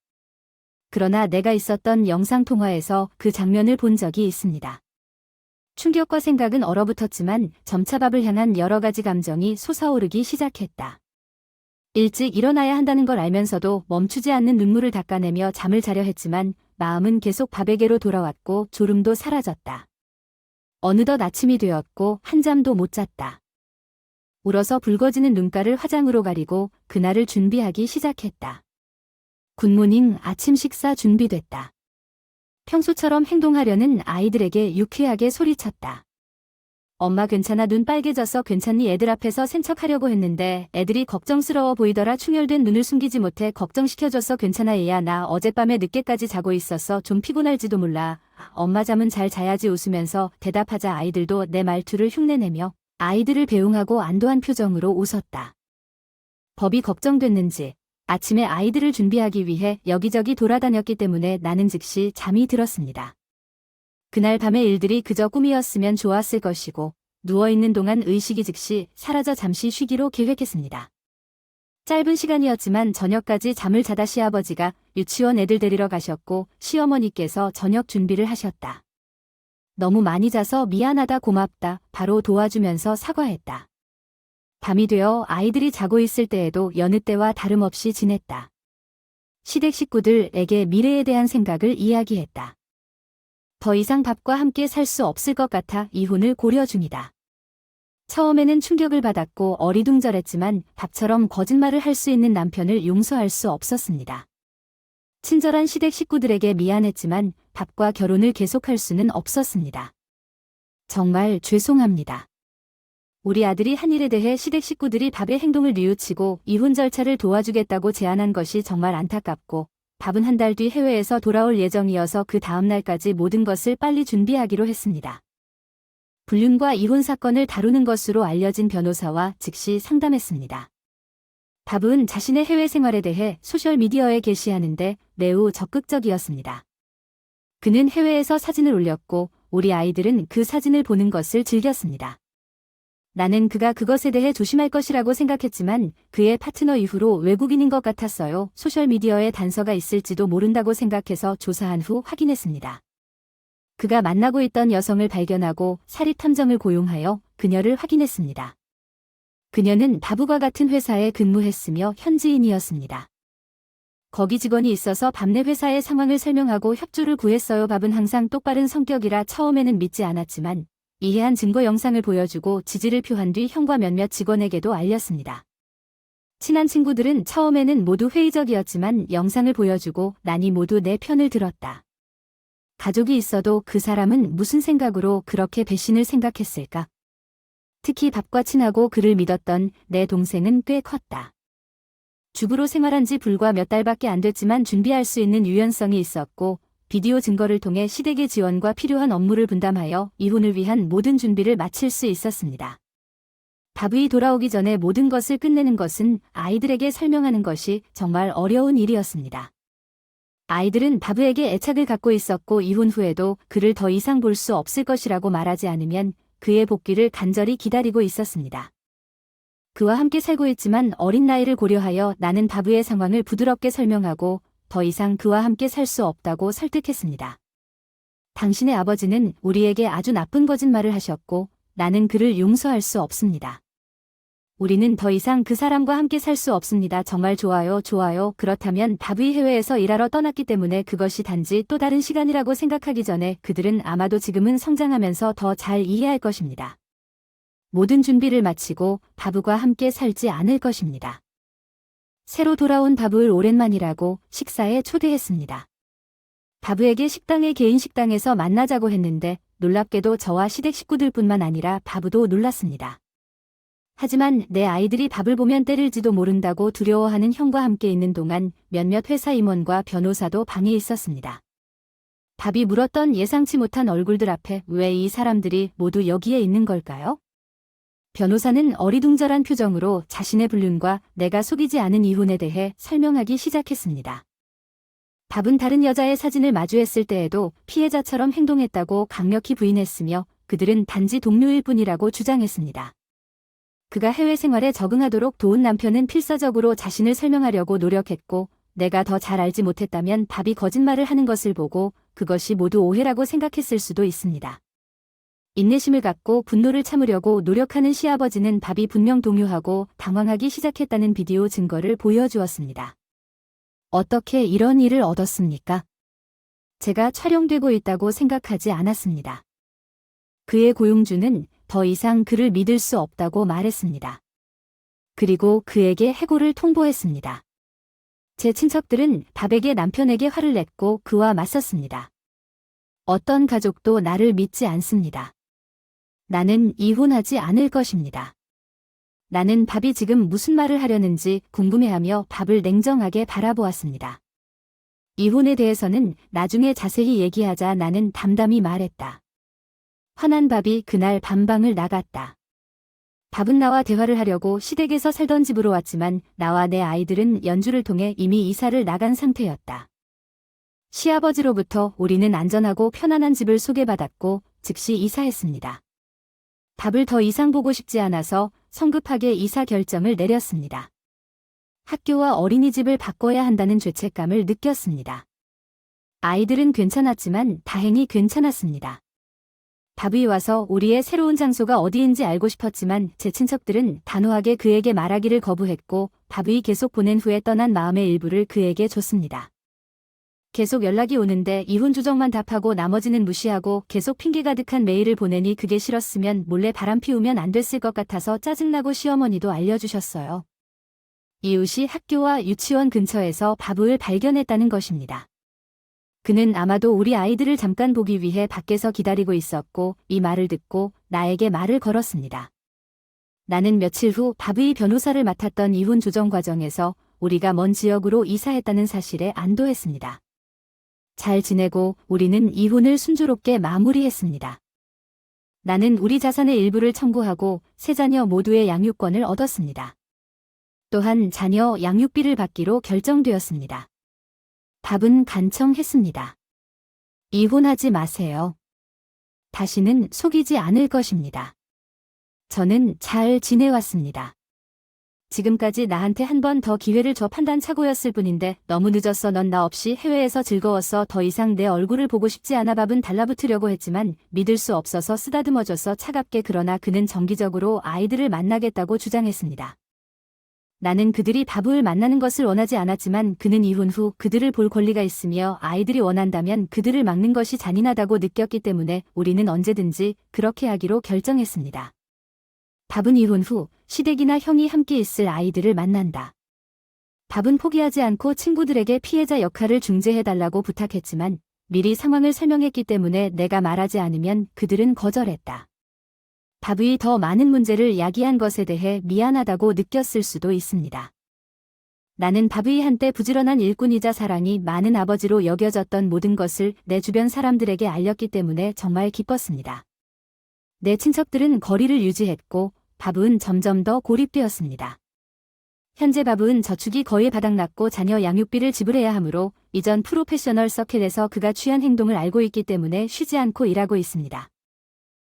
그러나 내가 있었던 영상통화에서 그 장면을 본 적이 있습니다. 충격과 생각은 얼어붙었지만 점차 밥을 향한 여러 가지 감정이 솟아오르기 시작했다. 일찍 일어나야 한다는 걸 알면서도 멈추지 않는 눈물을 닦아내며 잠을 자려 했지만 마음은 계속 밥에게로 돌아왔고 졸음도 사라졌다. 어느덧 아침이 되었고 한잠도 못 잤다. 울어서 붉어지는 눈가를 화장으로 가리고 그날을 준비하기 시작했다. 굿모닝. 아침 식사 준비됐다. 평소처럼 행동하려는 아이들에게 유쾌하게 소리쳤다. 엄마 괜찮아? 눈 빨개져서 괜찮니? 애들 앞에서 센척하려고 했는데 애들이 걱정스러워 보이더라. 충혈된 눈을 숨기지 못해 걱정시켜줘서 괜찮아. 얘야, 나 어젯밤에 늦게까지 자고 있어서 좀 피곤할지도 몰라. 엄마 잠은 잘 자야지. 웃으면서 대답하자 아이들도 내 말투를 흉내내며 아이들을 배웅하고 안도한 표정으로 웃었다. 법이 걱정됐는지 아침에 아이들을 준비하기 위해 여기저기 돌아다녔기 때문에 나는 즉시 잠이 들었습니다. 그날 밤의 일들이 그저 꿈이었으면 좋았을 것이고 누워있는 동안 의식이 즉시 사라져 잠시 쉬기로 계획했습니다. 짧은 시간이었지만 저녁까지 잠을 자다 시아버지가 유치원 애들 데리러 가셨고 시어머니께서 저녁 준비를 하셨다. 너무 많이 자서 미안하다, 고맙다, 바로 도와주면서 사과했다. 밤이 되어 아이들이 자고 있을 때에도 여느 때와 다름없이 지냈다. 시댁 식구들에게 미래에 대한 생각을 이야기했다. 더 이상 밥과 함께 살 수 없을 것 같아 이혼을 고려 중이다. 처음에는 충격을 받았고 어리둥절했지만 밥처럼 거짓말을 할 수 있는 남편을 용서할 수 없었습니다. 친절한 시댁 식구들에게 미안했지만 밥과 결혼을 계속할 수는 없었습니다. 정말 죄송합니다. 우리 아들이 한 일에 대해 시댁 식구들이 밥의 행동을 뉘우치고 이혼 절차를 도와주겠다고 제안한 것이 정말 안타깝고 밥은 한 달 뒤 해외에서 돌아올 예정이어서 그 다음 날까지 모든 것을 빨리 준비하기로 했습니다. 불륜과 이혼 사건을 다루는 것으로 알려진 변호사와 즉시 상담했습니다. 밥은 자신의 해외 생활에 대해 소셜미디어에 게시하는데 매우 적극적이었습니다. 그는 해외에서 사진을 올렸고 우리 아이들은 그 사진을 보는 것을 즐겼습니다. 나는 그가 그것에 대해 조심할 것이라고 생각했지만 그의 파트너 이후로 외국인인 것 같았어요. 소셜미디어에 단서가 있을지도 모른다고 생각해서 조사한 후 확인했습니다. 그가 만나고 있던 여성을 발견하고 사립탐정을 고용하여 그녀를 확인했습니다. 그녀는 바브과 같은 회사에 근무했으며 현지인이었습니다. 거기 직원이 있어서 밤내 회사의 상황을 설명하고 협조를 구했어요. 밥은 항상 똑바른 성격이라 처음에는 믿지 않았지만 이해한 증거 영상을 보여주고 지지를 표한 뒤 형과 몇몇 직원에게도 알렸습니다. 친한 친구들은 처음에는 모두 회의적이었지만 영상을 보여주고 나니 모두 내 편을 들었다. 가족이 있어도 그 사람은 무슨 생각으로 그렇게 배신을 생각했을까? 특히 밥과 친하고 그를 믿었던 내 동생은 꽤 컸다. 주부로 생활한 지 불과 몇 달밖에 안 됐지만 준비할 수 있는 유연성이 있었고 비디오 증거를 통해 시댁의 지원과 필요한 업무를 분담하여 이혼을 위한 모든 준비를 마칠 수 있었습니다. 밥이 돌아오기 전에 모든 것을 끝내는 것은 아이들에게 설명하는 것이 정말 어려운 일이었습니다. 아이들은 바브에게 애착을 갖고 있었고 이혼 후에도 그를 더 이상 볼 수 없을 것이라고 말하지 않으면 그의 복귀를 간절히 기다리고 있었습니다. 그와 함께 살고 있지만 어린 나이를 고려하여 나는 바브의 상황을 부드럽게 설명하고 더 이상 그와 함께 살 수 없다고 설득했습니다. 당신의 아버지는 우리에게 아주 나쁜 거짓말을 하셨고 나는 그를 용서할 수 없습니다. 우리는 더 이상 그 사람과 함께 살 수 없습니다. 정말 좋아요, 좋아요. 그렇다면 바브이 해외에서 일하러 떠났기 때문에 그것이 단지 또 다른 시간이라고 생각하기 전에 그들은 아마도 지금은 성장하면서 더 잘 이해할 것입니다. 모든 준비를 마치고 바브과 함께 살지 않을 것입니다. 새로 돌아온 바브를 오랜만이라고 식사에 초대했습니다. 바브에게 식당의 개인 식당에서 만나자고 했는데 놀랍게도 저와 시댁 식구들뿐만 아니라 바브도 놀랐습니다. 하지만 내 아이들이 밥을 보면 때릴지도 모른다고 두려워하는 형과 함께 있는 동안 몇몇 회사 임원과 변호사도 방에 있었습니다. 밥이 물었던 예상치 못한 얼굴들 앞에 왜 이 사람들이 모두 여기에 있는 걸까요? 변호사는 어리둥절한 표정으로 자신의 불륜과 내가 속이지 않은 이혼에 대해 설명하기 시작했습니다. 밥은 다른 여자의 사진을 마주했을 때에도 피해자처럼 행동했다고 강력히 부인했으며 그들은 단지 동료일 뿐이라고 주장했습니다. 그가 해외 생활에 적응하도록 도운 남편은 필사적으로 자신을 설명하려고 노력했고 내가 더 잘 알지 못했다면 밥이 거짓말을 하는 것을 보고 그것이 모두 오해라고 생각했을 수도 있습니다. 인내심을 갖고 분노를 참으려고 노력하는 시아버지는 밥이 분명 동요하고 당황하기 시작했다는 비디오 증거를 보여주었습니다. 어떻게 이런 일을 얻었습니까? 제가 촬영되고 있다고 생각하지 않았습니다. 그의 고용주는 더 이상 그를 믿을 수 없다고 말했습니다. 그리고 그에게 해고를 통보했습니다. 제 친척들은 밥에게 남편에게 화를 냈고 그와 맞섰습니다. 어떤 가족도 나를 믿지 않습니다. 나는 이혼하지 않을 것입니다. 나는 밥이 지금 무슨 말을 하려는지 궁금해하며 밥을 냉정하게 바라보았습니다. 이혼에 대해서는 나중에 자세히 얘기하자 나는 담담히 말했다. 화난 밥이 그날 밤방을 나갔다. 밥은 나와 대화를 하려고 시댁에서 살던 집으로 왔지만 나와 내 아이들은 연주를 통해 이미 이사를 나간 상태였다. 시아버지로부터 우리는 안전하고 편안한 집을 소개받았고 즉시 이사했습니다. 밥을 더 이상 보고 싶지 않아서 성급하게 이사 결정을 내렸습니다. 학교와 어린이집을 바꿔야 한다는 죄책감을 느꼈습니다. 아이들은 괜찮았지만 다행히 괜찮았습니다. 밥이 와서 우리의 새로운 장소가 어디인지 알고 싶었지만 제 친척들은 단호하게 그에게 말하기를 거부했고 밥이 계속 보낸 후에 떠난 마음의 일부를 그에게 줬습니다. 계속 연락이 오는데 이혼 주정만 답하고 나머지는 무시하고 계속 핑계 가득한 메일을 보내니 그게 싫었으면 몰래 바람 피우면 안 됐을 것 같아서 짜증나고 시어머니도 알려주셨어요. 이웃이 학교와 유치원 근처에서 밥을 발견했다는 것입니다. 그는 아마도 우리 아이들을 잠깐 보기 위해 밖에서 기다리고 있었고 이 말을 듣고 나에게 말을 걸었습니다. 나는 며칠 후 밥의 변호사를 맡았던 이혼 조정 과정에서 우리가 먼 지역으로 이사했다는 사실에 안도했습니다. 잘 지내고 우리는 이혼을 순조롭게 마무리했습니다. 나는 우리 자산의 일부를 청구하고 세 자녀 모두의 양육권을 얻었습니다. 또한 자녀 양육비를 받기로 결정되었습니다. 밥은 간청했습니다. 이혼하지 마세요. 다시는 속이지 않을 것입니다. 저는 잘 지내왔습니다. 지금까지 나한테 한 번 더 기회를 줘 판단착오였을 뿐인데 너무 늦었어. 넌 나 없이 해외에서 즐거웠어. 더 이상 내 얼굴을 보고 싶지 않아. 밥은 달라붙으려고 했지만 믿을 수 없어서 쓰다듬어줘서 차갑게. 그러나 그는 정기적으로 아이들을 만나겠다고 주장했습니다. 나는 그들이 밥을 만나는 것을 원하지 않았지만 그는 이혼 후 그들을 볼 권리가 있으며 아이들이 원한다면 그들을 막는 것이 잔인하다고 느꼈기 때문에 우리는 언제든지 그렇게 하기로 결정했습니다. 밥은 이혼 후 시댁이나 형이 함께 있을 아이들을 만난다. 밥은 포기하지 않고 친구들에게 피해자 역할을 중재해달라고 부탁했지만 미리 상황을 설명했기 때문에 내가 말하지 않으면 그들은 거절했다. 밥이 더 많은 문제를 야기한 것에 대해 미안하다고 느꼈을 수도 있습니다. 나는 밥이 한때 부지런한 일꾼이자 사랑이 많은 아버지로 여겨졌던 모든 것을 내 주변 사람들에게 알렸기 때문에 정말 기뻤습니다. 내 친척들은 거리를 유지했고 밥은 점점 더 고립되었습니다. 현재 밥은 저축이 거의 바닥났고 자녀 양육비를 지불해야 하므로 이전 프로페셔널 서클에서 그가 취한 행동을 알고 있기 때문에 쉬지 않고 일하고 있습니다.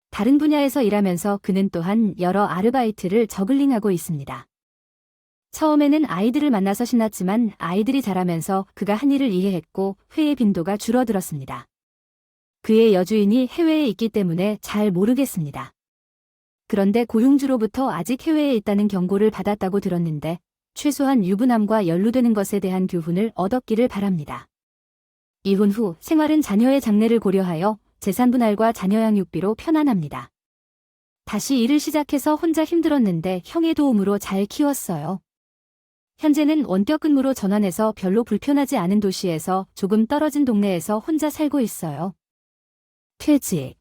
다른 분야에서 일하면서 그는 또한 여러 아르바이트를 저글링하고 있습니다. 처음에는 아이들을 만나서 신났지만 아이들이 자라면서 그가 한 일을 이해했고 회의 빈도가 줄어들었습니다. 그의 여주인이 해외에 있기 때문에 잘 모르겠습니다. 그런데 고용주로부터 아직 해외에 있다는 경고를 받았다고 들었는데 최소한 유부남과 연루되는 것에 대한 교훈을 얻었기를 바랍니다. 이혼 후 생활은 자녀의 장래를 고려하여 재산 분할과 자녀 양육비로 편안합니다. 다시 일을 시작해서 혼자 힘들었는데 형의 도움으로 잘 키웠어요. 현재는 원격 근무로 전환해서 별로 불편하지 않은 도시에서 조금 떨어진 동네에서 혼자 살고 있어요. 퇴직.